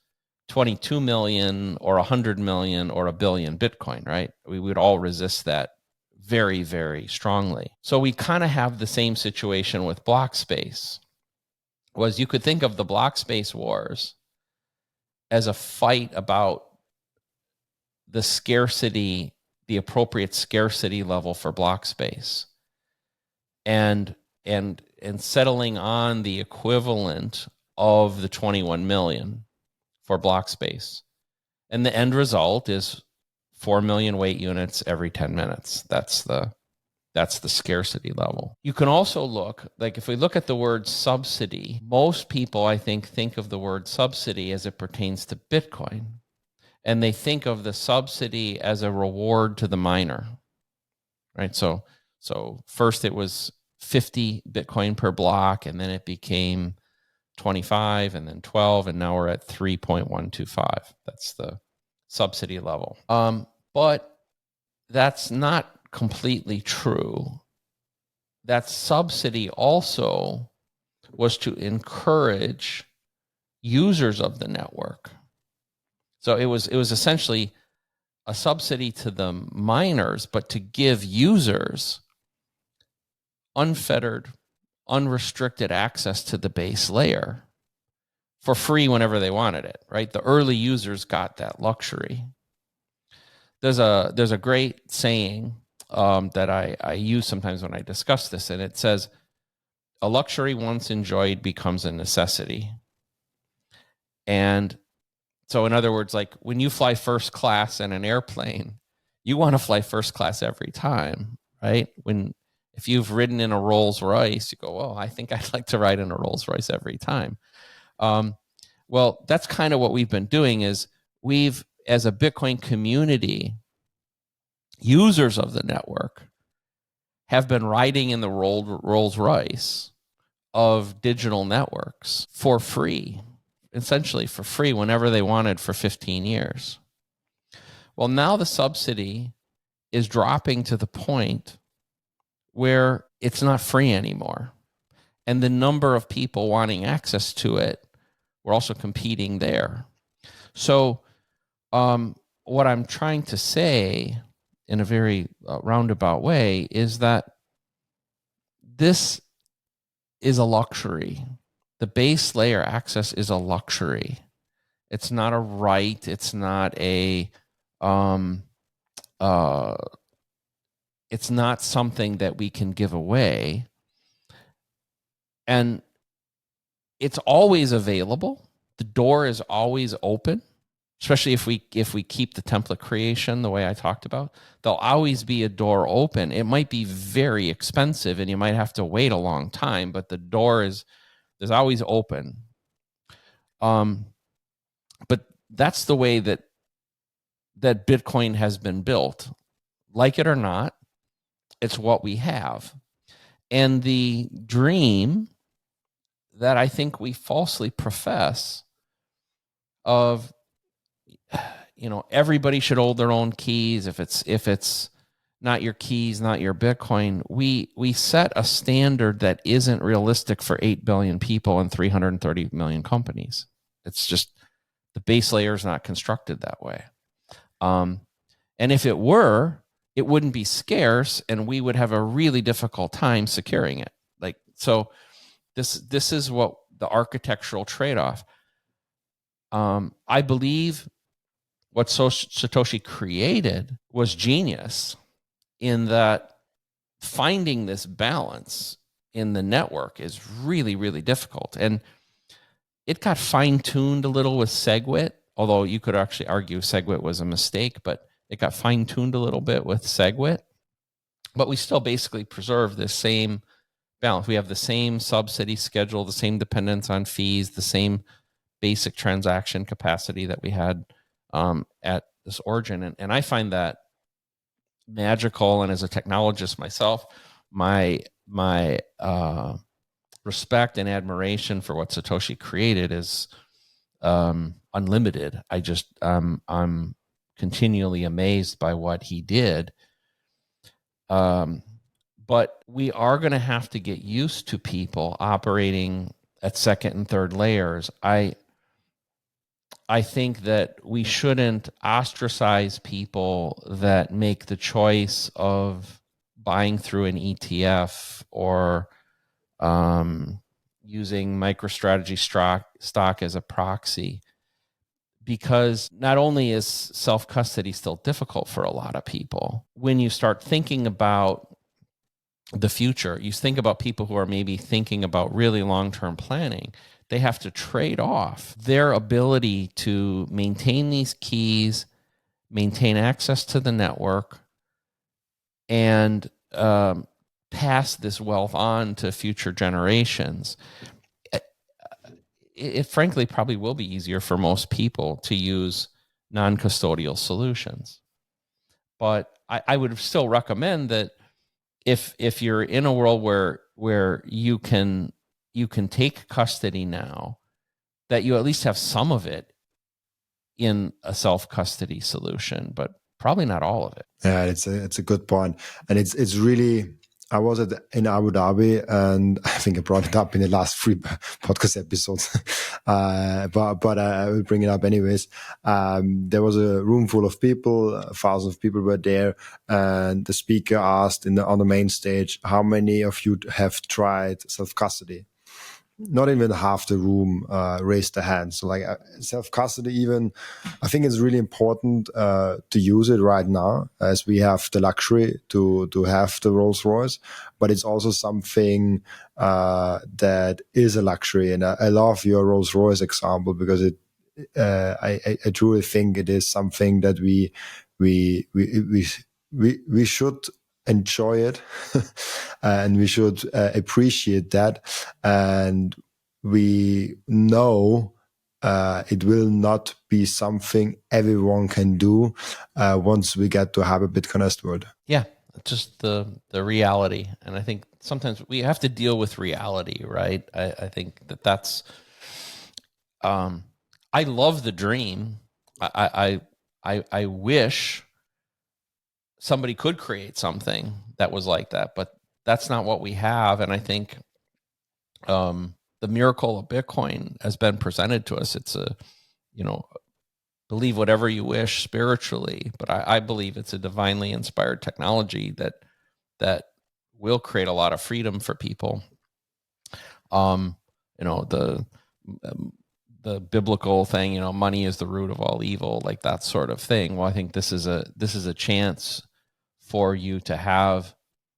22 million or 100 million or a billion Bitcoin, right? We would all resist that very, very strongly. So we kind of have the same situation with block space. You could think of the block space wars as a fight about the scarcity, the appropriate scarcity level for block space, and settling on the equivalent of the 21 million for block space. And the end result is 4 million weight units every 10 minutes. That's the scarcity level. You can also look, like if we look at the word subsidy, most people, I think of the word subsidy as it pertains to Bitcoin. And they think of the subsidy as a reward to the miner, right? So first it was 50 Bitcoin per block, and then it became 25, and then 12, and now we're at 3.125. That's the subsidy level. But that's not completely true. That subsidy also was to encourage users of the network. So it was essentially a subsidy to the miners, but to give users unfettered, unrestricted access to the base layer for free whenever they wanted it, right? The early users got that luxury. There's a great saying that I use sometimes when I discuss this, and it says, a luxury once enjoyed becomes a necessity. And so in other words, like when you fly first class in an airplane, you want to fly first class every time, right? When If you've ridden in a Rolls Royce, you go, well, I think I'd like to ride in a Rolls Royce every time. Well, that's kind of what we've been doing is we've, as a Bitcoin community, users of the network have been riding in the Rolls Royce of digital networks for free, essentially for free whenever they wanted for 15 years. Well, now the subsidy is dropping to the point where it's not free anymore. And the number of people wanting access to it, we're also competing there. So what I'm trying to say in a very roundabout way is that this is a luxury. The base layer access is a luxury. It's not a right. It's not a it's not something that we can give away. And it's always available. The door is always open, especially if we keep the template creation the way I talked about. There'll always be a door open. It might be very expensive and you might have to wait a long time, but the door is always open. But that's the way that Bitcoin has been built. Like it or not, it's what we have. And the dream that I think we falsely profess of, everybody should hold their own keys. If it's not your keys, not your Bitcoin, we set a standard that isn't realistic for 8 billion people and 330 million companies. It's just the base layer is not constructed that way. And if it were, it wouldn't be scarce, and we would have a really difficult time securing it. So this is what the architectural trade-off. I believe what Satoshi created was genius in that finding this balance in the network is really, really difficult. And it got fine-tuned a little with SegWit, although you could actually argue SegWit was a mistake, but it got fine-tuned a little bit with SegWit. But we still basically preserve this same balance. We have the same subsidy schedule, the same dependence on fees, the same basic transaction capacity that we had at this origin. And I find that magical. And as a technologist myself, my respect and admiration for what Satoshi created is unlimited. I'm continually amazed by what he did. But we are going to have to get used to people operating at second and third layers. I think that we shouldn't ostracize people that make the choice of buying through an ETF or using MicroStrategy stock as a proxy, because not only is self-custody still difficult for a lot of people, when you start thinking about the future, you think about people who are maybe thinking about really long-term planning, they have to trade off their ability to maintain these keys, maintain access to the network, and pass this wealth on to future generations. It frankly probably will be easier for most people to use non-custodial solutions. But I would still recommend that if you're in a world where you can take custody now, that you at least have some of it in a self-custody solution, but probably not all of it. Yeah, it's a good point, and it's really. I was in Abu Dhabi, and I think I brought it up in the last 3 podcast episodes, but I will bring it up anyways. There was a room full of people, thousands of people were there, and the speaker asked on the main stage, "How many of you have tried self-custody?" Not even half the room raised their hand. So self-custody, even, I think it's really important to use it right now, as we have the luxury to have the Rolls Royce, but it's also something that is a luxury. And I love your Rolls Royce example, because I truly think it is something that we should enjoy it and we should appreciate that. And we know it will not be something everyone can do once we get to have a Bitcoinized world. Yeah, just the reality. And I think sometimes we have to deal with reality, right? I think that's I love the dream. I wish somebody could create something that was like that, but that's not what we have. And I think the miracle of Bitcoin has been presented to us. It's a, believe whatever you wish spiritually, but I believe it's a divinely inspired technology that will create a lot of freedom for people. The biblical thing, money is the root of all evil, like that sort of thing. Well, I think this is a chance for you to have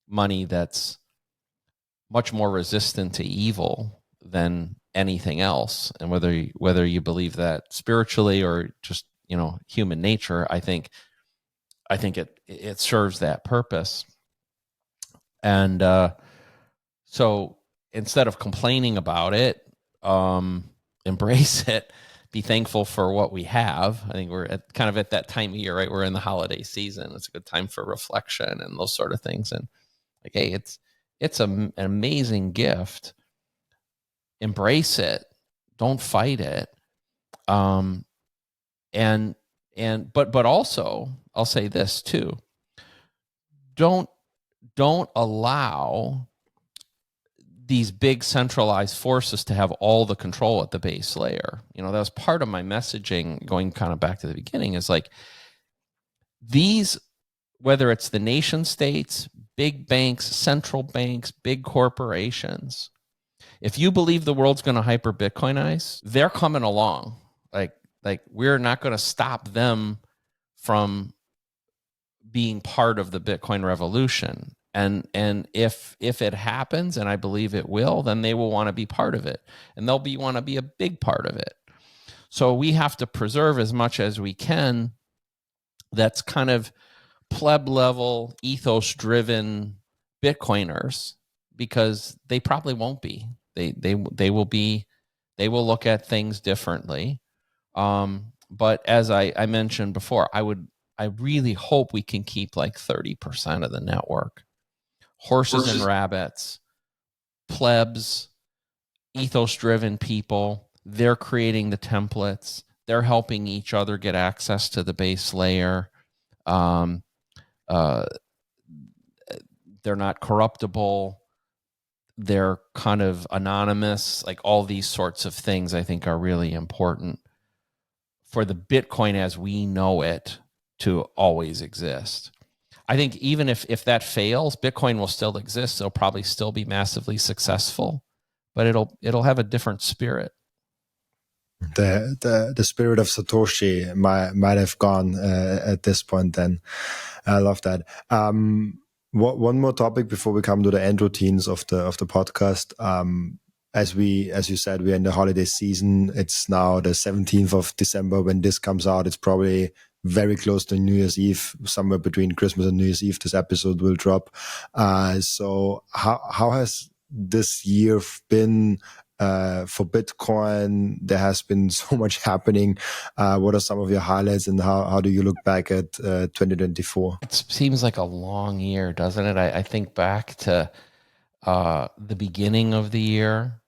money that's much more resistant to evil than anything else. And whether you believe that spiritually or just human nature, I think it serves that purpose. And so instead of complaining about it, embrace it, be thankful for what we have. I think we're at that time of year, right? We're in the holiday season. It's a good time for reflection and those sort of things. And like, hey, it's an amazing gift. Embrace it. Don't fight it. But also, I'll say this too. Don't allow these big centralized forces to have all the control at the base layer. That was part of my messaging going kind of back to the beginning, is like these, whether it's the nation states, big banks, central banks, big corporations, if you believe the world's going to hyper-Bitcoinize, they're coming along. Like we're not going to stop them from being part of the Bitcoin revolution. And if it happens, and I believe it will, then they will want to be part of it, and they'll want to be a big part of it. So we have to preserve as much as we can that's kind of pleb level, ethos driven Bitcoiners, because they probably won't be. They will be. They will look at things differently. But as I mentioned before, I really hope we can keep like 30% of the network. Horses and rabbits, plebs, ethos-driven people. They're creating the templates. They're helping each other get access to the base layer. They're not corruptible. They're kind of anonymous. Like all these sorts of things, I think, are really important for the Bitcoin as we know it to always exist. I think even if that fails, Bitcoin will still exist. It'll probably still be massively successful, but it'll have a different spirit. The spirit of Satoshi might have gone at this point. Then I love that. One more topic before we come to the end routines of the podcast. As you said, we're in the holiday season. It's now the 17th of December when this comes out. It's probably very close to New Year's Eve, somewhere between Christmas and New Year's Eve. This episode will drop. So how has this year been for Bitcoin? There has been so much happening. What are some of your highlights, and how do you look back at 2024? It seems like a long year, doesn't it? I think back to the beginning of the year,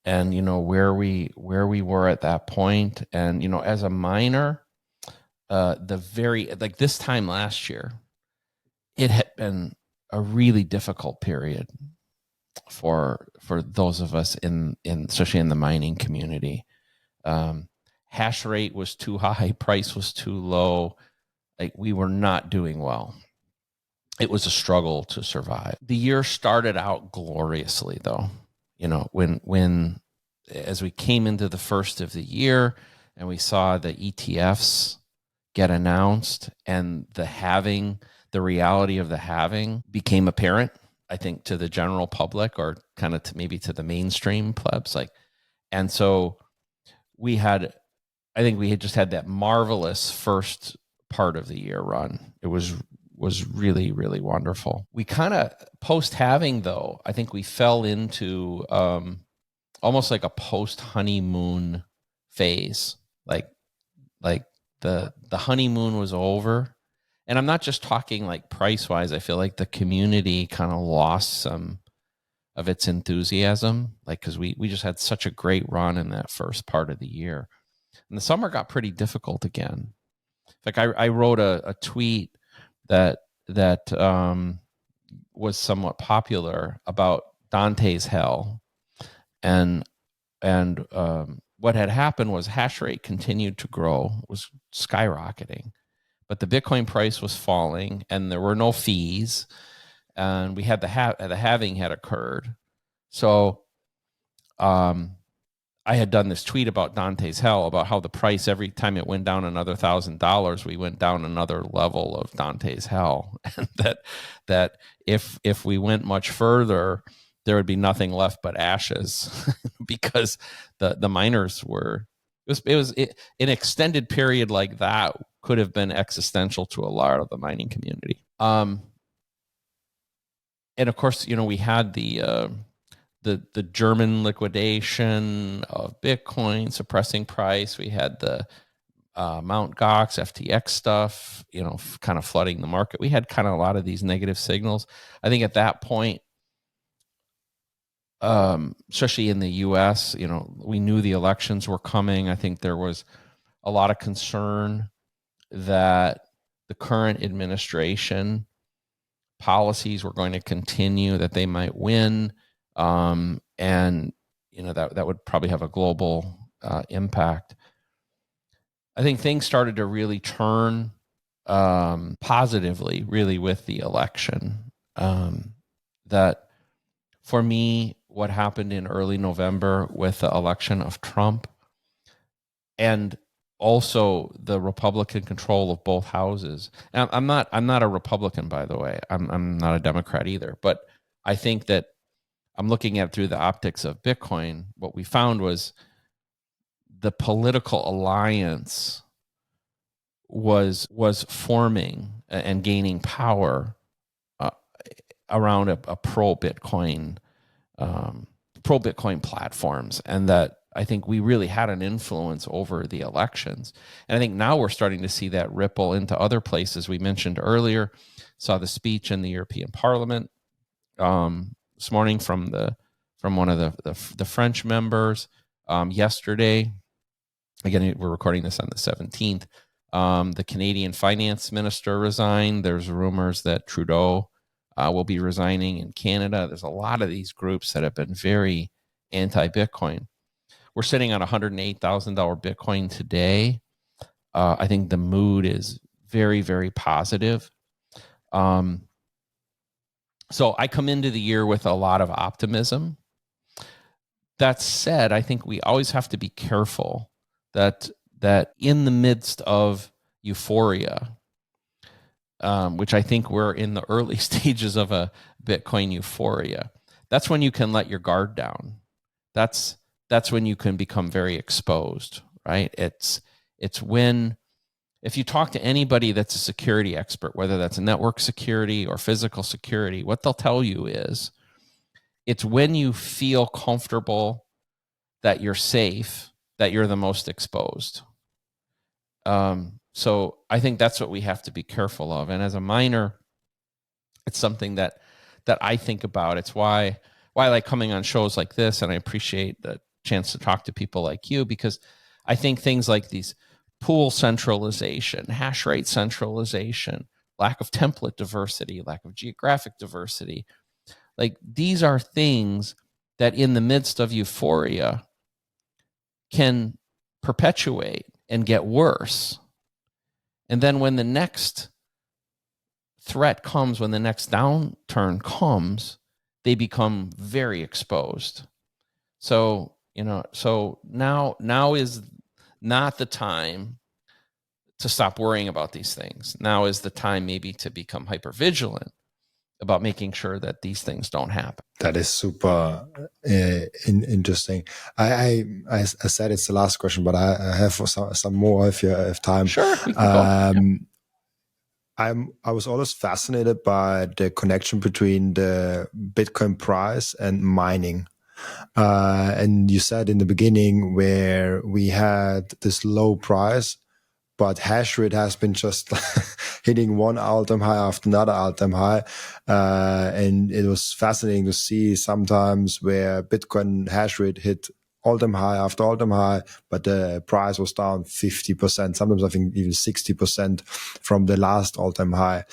and where we were at that point, and as a miner, this time last year, it had been a really difficult period for those of us in especially in the mining community. Hash rate was too high, price was too low. Like, we were not doing well. It was a struggle to survive. The year started out gloriously, though. When as we came into the first of the year and we saw the ETFs get announced, and the reality of the halving became apparent, I think, to the general public, or kind of maybe to the mainstream plebs. And so we had just had that marvelous first part of the year run. It was really, really wonderful. We kind of post-halving, though, I think we fell into almost like a post-honeymoon phase. Like the honeymoon was over. And I'm not just talking like price-wise. I feel like the community kind of lost some of its enthusiasm, like because we just had such a great run in that first part of the year. And the summer got pretty difficult again. Like I wrote a tweet that was somewhat popular about Dante's Hell, and what had happened was hash rate continued to grow, was skyrocketing, but the Bitcoin price was falling, and there were no fees, and we had the halving had occurred. So I had done this tweet about Dante's Hell, about how the price, every time it went down another $1,000, we went down another level of Dante's Hell, and that if we went much further, there would be nothing left but ashes, because the miners were. An extended period like that could have been existential to a lot of the mining community. And of course, we had the German liquidation of Bitcoin suppressing price. We had the Mt. Gox FTX stuff, kind of flooding the market. We had kind of a lot of these negative signals. I think at that point, especially in the U.S., we knew the elections were coming. I think there was a lot of concern that the current administration policies were going to continue, that they might win. And that would probably have a global impact. I think things started to really turn positively, really, with the election. That for me, what happened in early November with the election of Trump, and also the Republican control of both houses. And I'm not a Republican, by the way. I'm not a Democrat either. But I think that I'm looking at it through the optics of Bitcoin. What we found was the political alliance was forming and gaining power around a pro-Bitcoin platforms, and that I think we really had an influence over the elections. And I think now we're starting to see that ripple into other places. We mentioned earlier, saw the speech in the European Parliament this morning from one of the French members. Yesterday, again, we're recording this on the 17th. The Canadian finance minister resigned. There's rumors that Trudeau will be resigning in Canada. There's a lot of these groups that have been very anti-Bitcoin. We're sitting on $108,000 Bitcoin today. I think the mood is very, very positive. So I come into the year with a lot of optimism. That said, I think we always have to be careful that in the midst of euphoria, which I think we're in the early stages of a Bitcoin euphoria, that's when you can let your guard down. That's when you can become very exposed, right? It's when, if you talk to anybody that's a security expert, whether that's a network security or physical security, what they'll tell you is it's when you feel comfortable that you're safe that you're the most exposed. So I think that's what we have to be careful of. And as a miner, it's something that I think about. It's why I like coming on shows like this, and I appreciate the chance to talk to people like you, because I think things like these pool centralization, hash rate centralization, lack of template diversity, lack of geographic diversity, like these are things that in the midst of euphoria can perpetuate and get worse. And then when the next threat comes, when the next downturn comes, they become very exposed. So, so now is not the time to stop worrying about these things. Now is the time maybe to become hyper vigilant about making sure that these things don't happen. That is super interesting. I said it's the last question, but I have some more if you have time. Sure, we can go. I was always fascinated by the connection between the Bitcoin price and mining. And you said in the beginning where we had this low price, but hash rate has been just hitting one all-time high after another all-time high. And it was fascinating to see sometimes where Bitcoin hash rate hit all-time high after all-time high, but the price was down 50%, sometimes I think even 60% from the last all-time high.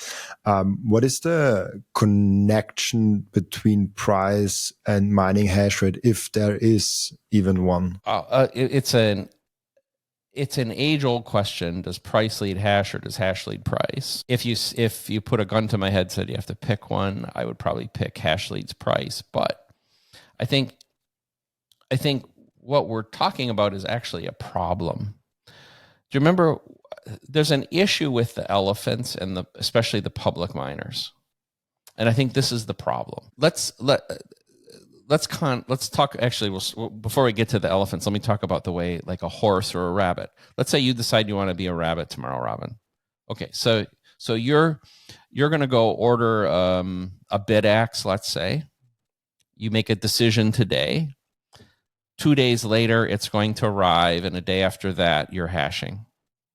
What is the connection between price and mining hash rate, if there is even one? It's an age-old question. Does price lead hash or does hash lead price? If you put a gun to my head, said you have to pick one, I would probably pick hash leads price. But I think what we're talking about is actually a problem. Do you remember there's an issue with the elephants and especially the public miners? And I think this is the problem. Let's talk. Actually, before we get to the elephants, let me talk about the way like a horse or a rabbit. Let's say you decide you want to be a rabbit tomorrow, Robin. Okay, so you're going to go order a bid axe. Let's say you make a decision today. 2 days later, it's going to arrive, and a day after that, you're hashing.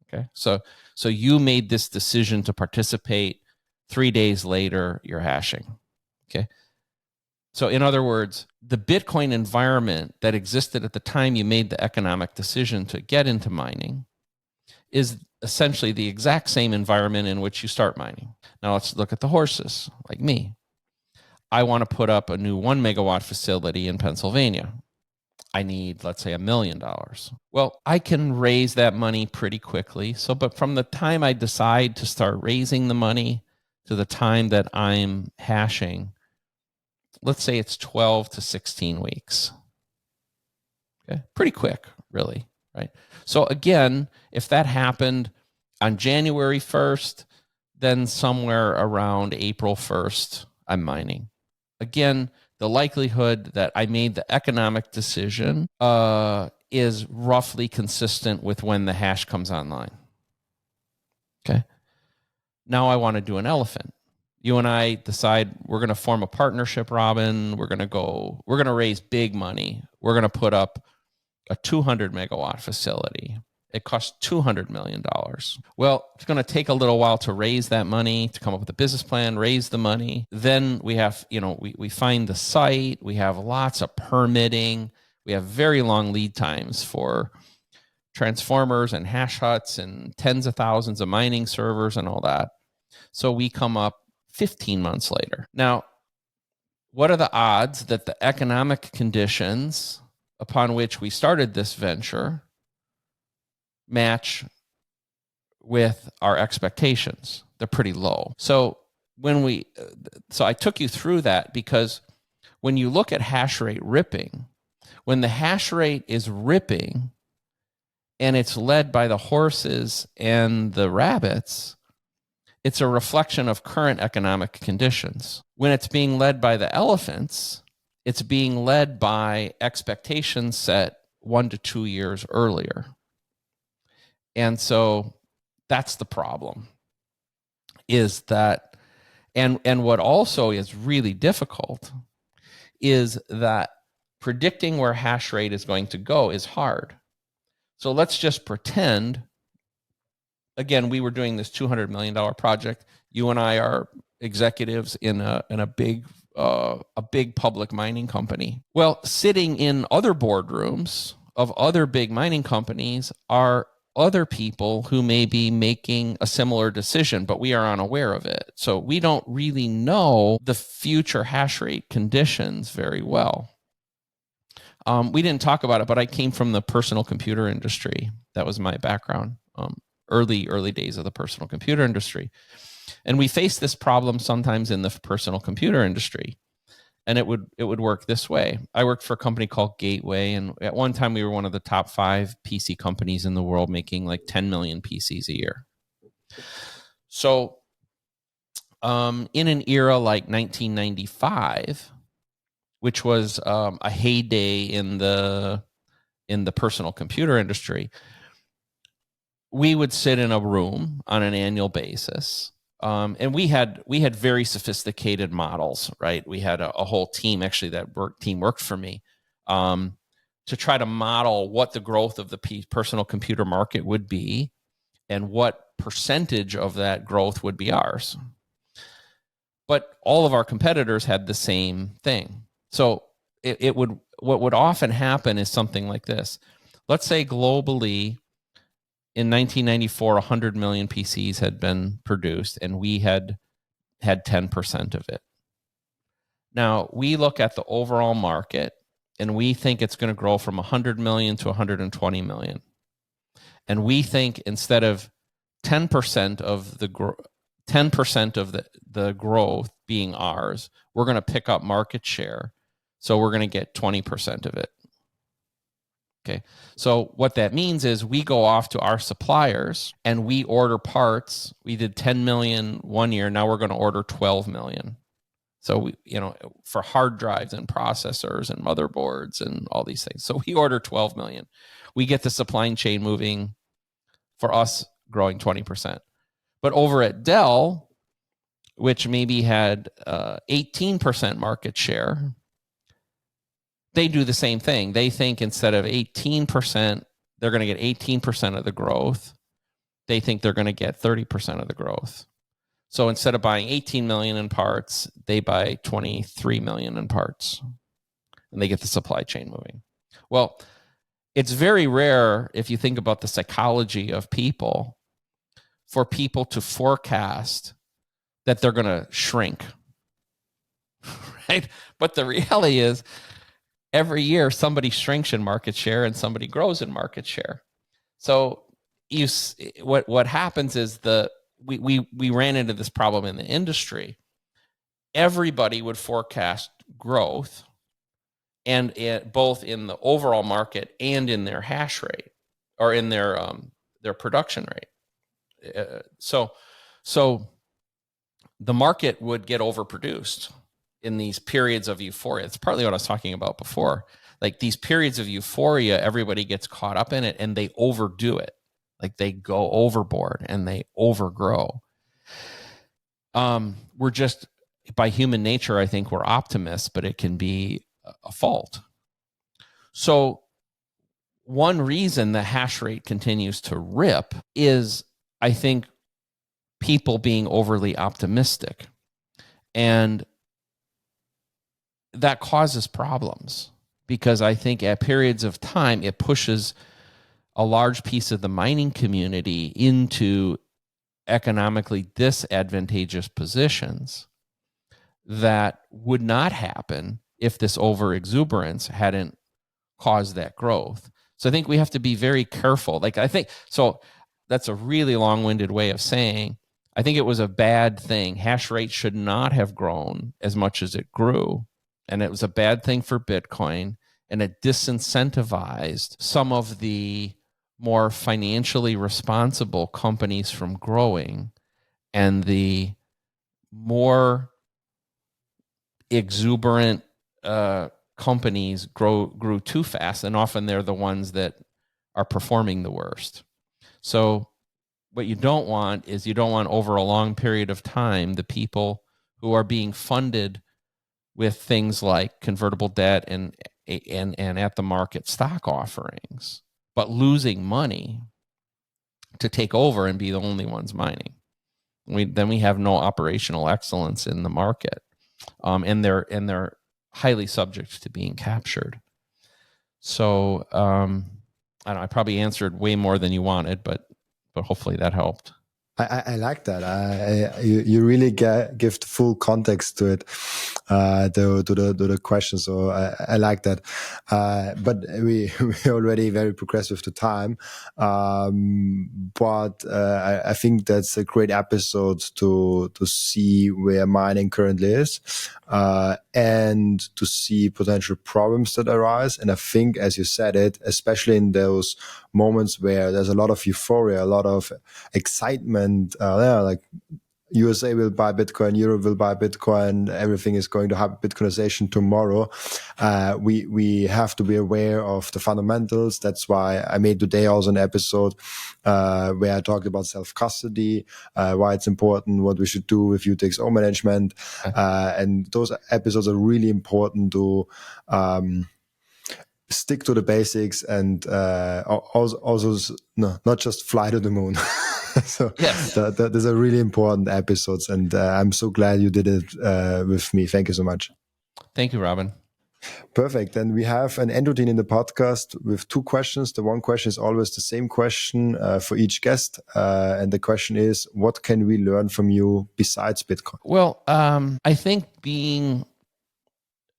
Okay, so you made this decision to participate. 3 days later, you're hashing. Okay. So in other words, the Bitcoin environment that existed at the time you made the economic decision to get into mining is essentially the exact same environment in which you start mining. Now let's look at the horses, like me. I want to put up a new 1 megawatt facility in Pennsylvania. I need, let's say, $1 million. Well, I can raise that money pretty quickly. But from the time I decide to start raising the money to the time that I'm hashing, let's say it's 12 to 16 weeks. Okay, pretty quick, really, right? So again, if that happened on January 1st, then somewhere around April 1st, I'm mining. Again, the likelihood that I made the economic decision is roughly consistent with when the hash comes online. Okay. Now I want to do an elephant. You and I decide we're going to form a partnership, Robin. We're going to raise big money. We're going to put up a 200 megawatt facility. It costs $200 million. Well, it's going to take a little while to raise that money, to come up with a business plan, raise the money. Then we have, we find the site. We have lots of permitting. We have very long lead times for transformers and hash huts and tens of thousands of mining servers and all that. So we come up 15 months later. Now, what are the odds that the economic conditions upon which we started this venture match with our expectations? They're pretty low. So I took you through that because when you look at hash rate ripping, when the hash rate is ripping and it's led by the horses and the rabbits, it's a reflection of current economic conditions. When it's being led by the elephants, it's being led by expectations set 1 to 2 years earlier. And so that's the problem, is that, and what also is really difficult is that predicting where hash rate is going to go is hard. So let's just pretend, again, we were doing this $200 million project. You and I are executives in a big public mining company. Well, sitting in other boardrooms of other big mining companies are other people who may be making a similar decision, but we are unaware of it. So we don't really know the future hash rate conditions very well. We didn't talk about it, but I came from the personal computer industry. That was my background, early days of the personal computer industry. And we face this problem sometimes in the personal computer industry. And it would work this way. I worked for a company called Gateway, and at one time we were one of the top 5 PC companies in the world, making like 10 million PCs a year. So in an era like 1995, which was a heyday in the personal computer industry, we would sit in a room on an annual basis And we had very sophisticated models, right? We had a whole team, actually, that worked for me, to try to model what the growth of the personal computer market would be and what percentage of that growth would be ours. But all of our competitors had the same thing. So what would often happen is something like this. Let's say globally in 1994, 100 million PCs had been produced, and we had 10% of it. Now, we look at the overall market, and we think it's going to grow from 100 million to 120 million. And we think instead of 10% of the growth being ours, we're going to pick up market share. So we're going to get 20% of it. Okay. So what that means is we go off to our suppliers and we order parts. We did 10 million one year. Now we're going to order 12 million. So for hard drives and processors and motherboards and all these things. So we order 12 million. We get the supply chain moving, for us growing 20%. But over at Dell, which maybe had 18% market share, they do the same thing. They think instead of 18%, they're going to get 18% of the growth. They think they're going to get 30% of the growth. So instead of buying 18 million in parts, they buy 23 million in parts, and they get the supply chain moving. Well, it's very rare, if you think about the psychology of people, for people to forecast that they're going to shrink, right? But the reality is, every year somebody shrinks in market share and somebody grows in market share. So what happens is we ran into this problem in the industry. Everybody would forecast growth, and both in the overall market and in their hash rate, or in their production rate. So the market would get overproduced in these periods of euphoria. It's partly what I was talking about before. Like these periods of euphoria, everybody gets caught up in it and they overdo it. Like they go overboard and they overgrow. We're just, by human nature, I think we're optimists, but it can be a fault. So one reason the hash rate continues to rip is, I think, people being overly optimistic. And that causes problems, because I think at periods of time, it pushes a large piece of the mining community into economically disadvantageous positions that would not happen if this overexuberance hadn't caused that growth. So I think we have to be very careful. So that's a really long-winded way of saying, I think it was a bad thing. Hash rate should not have grown as much as it grew. And it was a bad thing for Bitcoin, and it disincentivized some of the more financially responsible companies from growing, and the more exuberant companies grew too fast, and often they're the ones that are performing the worst. So what you don't want is, you don't want over a long period of time the people who are being funded with things like convertible debt and at the market stock offerings, but losing money, to take over and be the only ones mining. Then we have no operational excellence in the market, and they're highly subject to being captured. So I probably answered way more than you wanted, but hopefully that helped. I like that. You really give the full context to it, to the question. So I like that. But we're already very progressive with the time. But I think that's a great episode to see where mining currently is, and to see potential problems that arise. And I think, as you said it, especially in those moments where there's a lot of euphoria, a lot of excitement, like USA will buy Bitcoin, Europe will buy Bitcoin, everything is going to have Bitcoinization tomorrow. We have to be aware of the fundamentals. That's why I made today also an episode where I talked about self-custody, why it's important, what we should do with UTXO management. And those episodes are really important to stick to the basics and also not just fly to the moon. So Yes. those are really important episodes, and I'm so glad you did it with me. Thank you so much. Thank you, Robin. Perfect. And we have an end routine in the podcast with 2 questions. The one question is always the same question for each guest. And the question is, what can we learn from you besides Bitcoin? Well, I think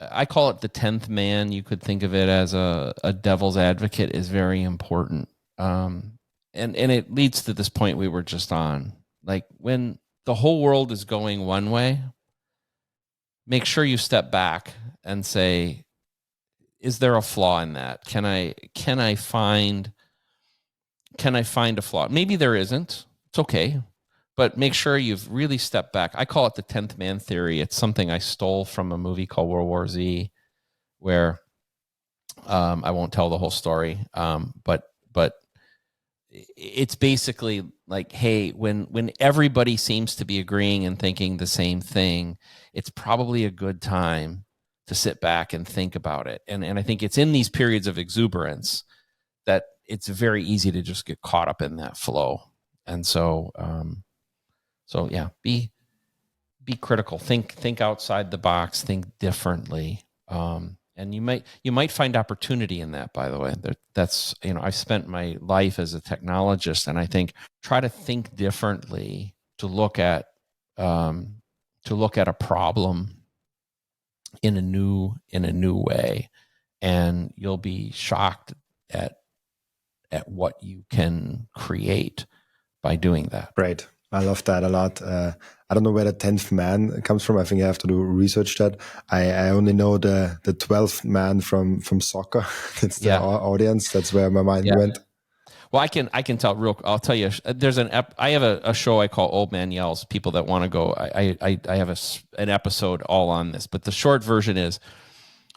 I call it the 10th man. You could think of it as a devil's advocate is very important. And it leads to this point we were just on. Like when the whole world is going one way, make sure you step back and say, is there a flaw in that? Can I find a flaw? Maybe there isn't. It's okay. But make sure you've really stepped back. I call it the 10th man theory. It's something I stole from a movie called World War Z, where I won't tell the whole story, but it's basically like, hey, when everybody seems to be agreeing and thinking the same thing, it's probably a good time to sit back and think about it. And I think it's in these periods of exuberance that it's very easy to just get caught up in that flow. And so yeah, be critical. Think outside the box. Think differently. And you might find opportunity in that. By the way, that's I spent my life as a technologist, and I think try to think differently to look at a problem in a new way, and you'll be shocked at what you can create by doing that. Great. I love that a lot. I don't know where the 10th man comes from. I think I have to do research that. I only know the 12th man from soccer. It's the audience. That's where my mind went. Well, I can tell I'll tell you. There's I have a show I call Old Man Yells. People that want to go, I have an episode all on this. But the short version is,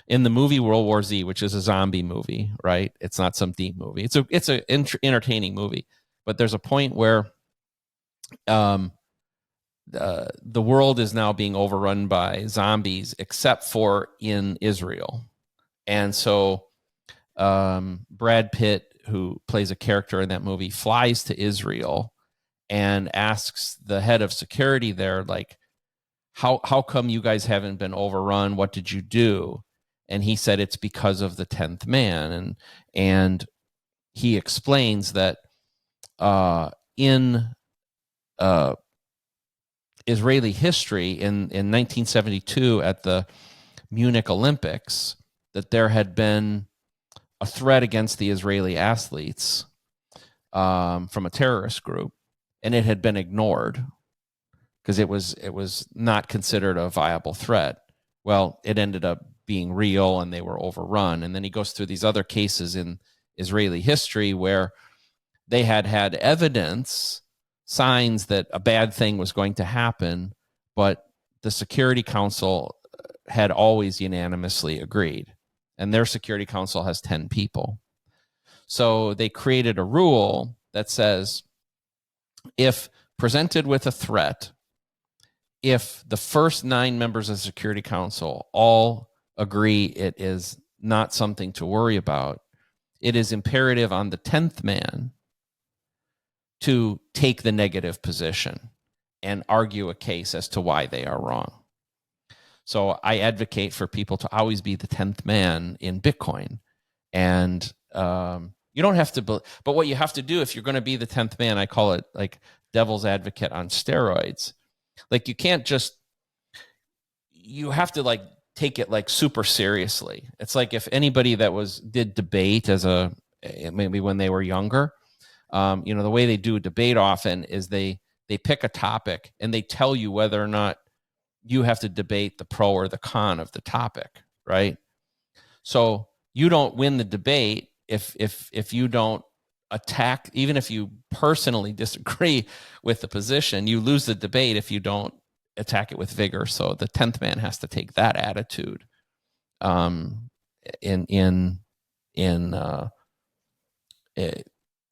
in the movie World War Z, which is a zombie movie, right? It's not some deep movie. It's a entertaining movie. But there's a point where the world is now being overrun by zombies, except for in Israel. And so Brad Pitt, who plays a character in that movie, flies to Israel and asks the head of security there, like, how come you guys haven't been overrun? What did you do? And he said, it's because of the 10th man. And he explains that in Israeli history in 1972 at the Munich Olympics, that there had been a threat against the Israeli athletes from a terrorist group, and it had been ignored because it was not considered a viable threat. Well, it ended up being real, and they were overrun. And then he goes through these other cases in Israeli history where they had evidence, signs that a bad thing was going to happen, but the Security Council had always unanimously agreed. And their Security Council has 10 people. So they created a rule that says, if presented with a threat, if the first 9 members of the Security Council all agree it is not something to worry about, it is imperative on the 10th man to take the negative position and argue a case as to why they are wrong. So I advocate for people to always be the 10th man in Bitcoin. And you don't have to, but what you have to do if you're going to be the 10th man, I call it like devil's advocate on steroids. Like you can't just, you have to like take it like super seriously. It's like if anybody that did debate maybe when they were younger, the way they do a debate often is they pick a topic and they tell you whether or not you have to debate the pro or the con of the topic, right? So you don't win the debate if you don't attack, even if you personally disagree with the position, you lose the debate if you don't attack it with vigor. So the 10th man has to take that attitude in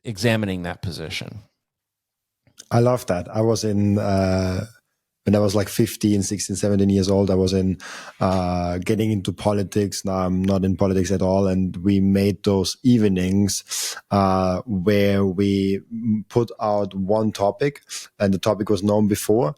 examining that position. I love that. I was in when I was like 15, 16, 17 years old, I was in getting into politics. Now I'm not in politics at all. And we made those evenings where we put out one topic, and the topic was known before.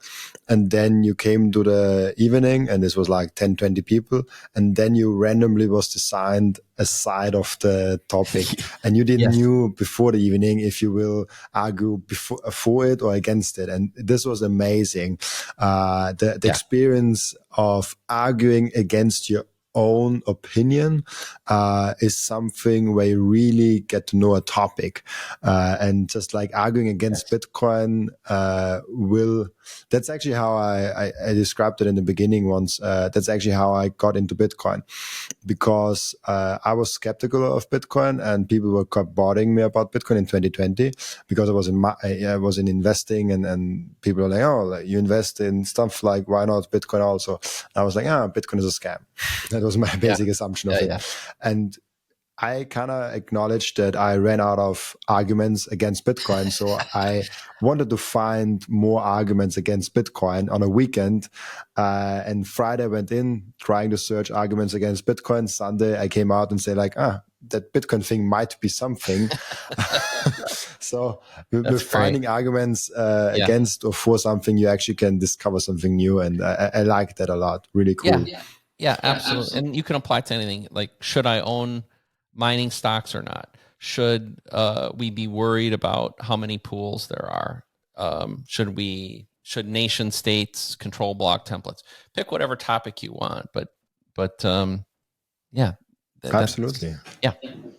And then you came to the evening, and this was like 10, 20 people. And then you randomly was assigned a side of the topic. And you didn't knew before the evening if you will argue for it or against it. And this was amazing. The experience of arguing against your own opinion is something where you really get to know a topic, and just like arguing against Bitcoin that's actually how I described it in the beginning once. That's actually how I got into Bitcoin, because I was skeptical of Bitcoin, and people were bothering me about Bitcoin in 2020 because I was in investing, and people were like, oh, like, you invest in stuff, like why not Bitcoin also? And I was like, Bitcoin is a scam. That was my basic assumption of it. And I kind of acknowledged that I ran out of arguments against Bitcoin. So I wanted to find more arguments against Bitcoin on a weekend. And Friday I went in trying to search arguments against Bitcoin. Sunday I came out and say like, that Bitcoin thing might be something. So with finding arguments against or for something, you actually can discover something new. And I like that a lot. Really cool. Yeah, absolutely. And you can apply it to anything. Like, should I own mining stocks or not? Should we be worried about how many pools there are? Should nation states control block templates? Pick whatever topic you want, but absolutely. Yeah.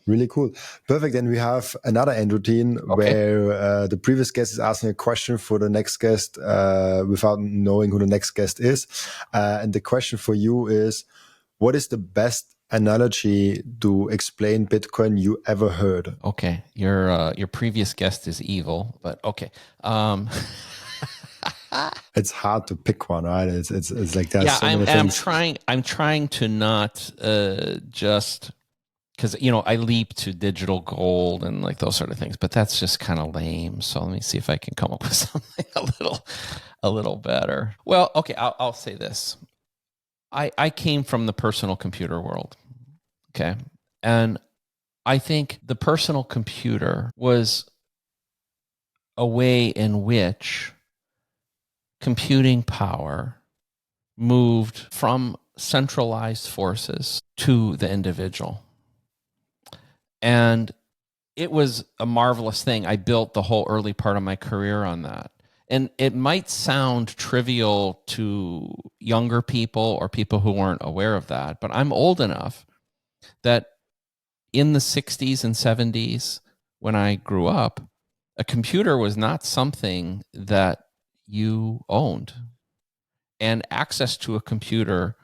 Really cool. Perfect. And we have another end routine where the previous guest is asking a question for the next guest without knowing who the next guest is. And the question for you is, what is the best analogy to explain Bitcoin you ever heard? Okay. Your previous guest is evil, but okay. It's hard to pick one, right? It's like that. Yeah, I'm trying to not just because I leap to digital gold and like those sort of things, but that's just kind of lame. So let me see if I can come up with something a little better. Well, okay, I'll say this. I came from the personal computer world, okay, and I think the personal computer was a way in which computing power moved from centralized forces to the individual. And it was a marvelous thing. I built the whole early part of my career on that. And it might sound trivial to younger people or people who weren't aware of that, but I'm old enough that in the 60s and 70s, when I grew up, a computer was not something that you owned. And access to a computer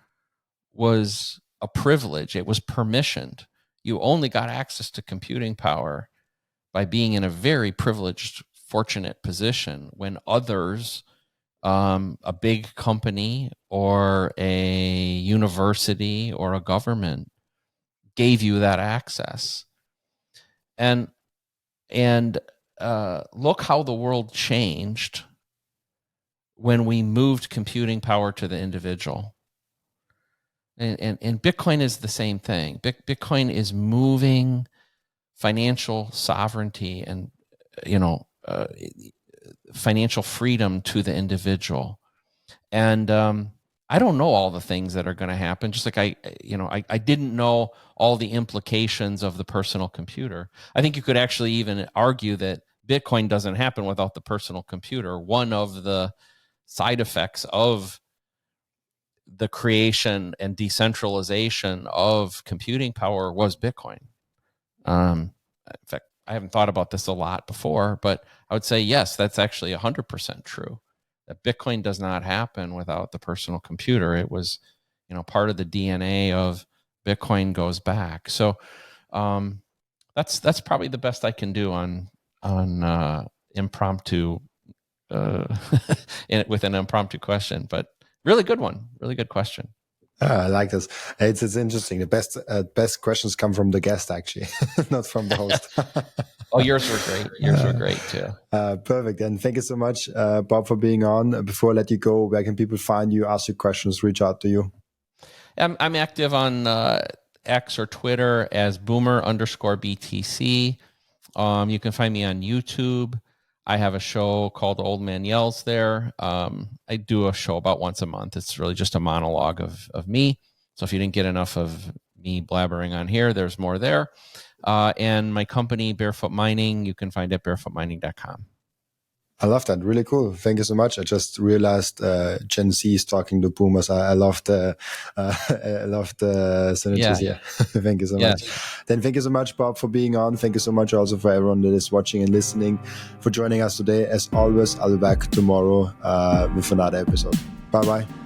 was a privilege. It was permissioned. You only got access to computing power by being in a very privileged, fortunate position when others, a big company or a university or a government, gave you that access. And look how the world changed when we moved computing power to the individual. And Bitcoin is the same thing. Bitcoin is moving financial sovereignty and financial freedom to the individual. And I don't know all the things that are going to happen. Just like I didn't know all the implications of the personal computer. I think you could actually even argue that Bitcoin doesn't happen without the personal computer. One of the side effects of the creation and decentralization of computing power was Bitcoin. In fact, I haven't thought about this a lot before, but I would say, yes, that's actually 100% true. That Bitcoin does not happen without the personal computer. It was, part of the DNA of Bitcoin goes back. So that's that's probably the best I can do on impromptu with an impromptu question, but really good one. Really good question. I like this. It's interesting. The best questions come from the guest, actually, not from the host. Oh, yours were great. Yours were great too. Perfect. And thank you so much, Bob, for being on. Before I let you go, where can people find you, ask you questions, reach out to you? I'm active on X or Twitter as boomer_BTC. You can find me on YouTube. I have a show called The Old Man Yells there. I do a show about once a month. It's really just a monologue of me. So if you didn't get enough of me blabbering on here, there's more there. And my company, Barefoot Mining, you can find at barefootmining.com. I love that. Really cool. Thank you so much. I just realized Gen Z is talking to boomers. I love the synergies here. Thank you so much. Then thank you so much, Bob, for being on. Thank you so much also for everyone that is watching and listening, for joining us today. As always, I'll be back tomorrow with another episode. Bye-bye.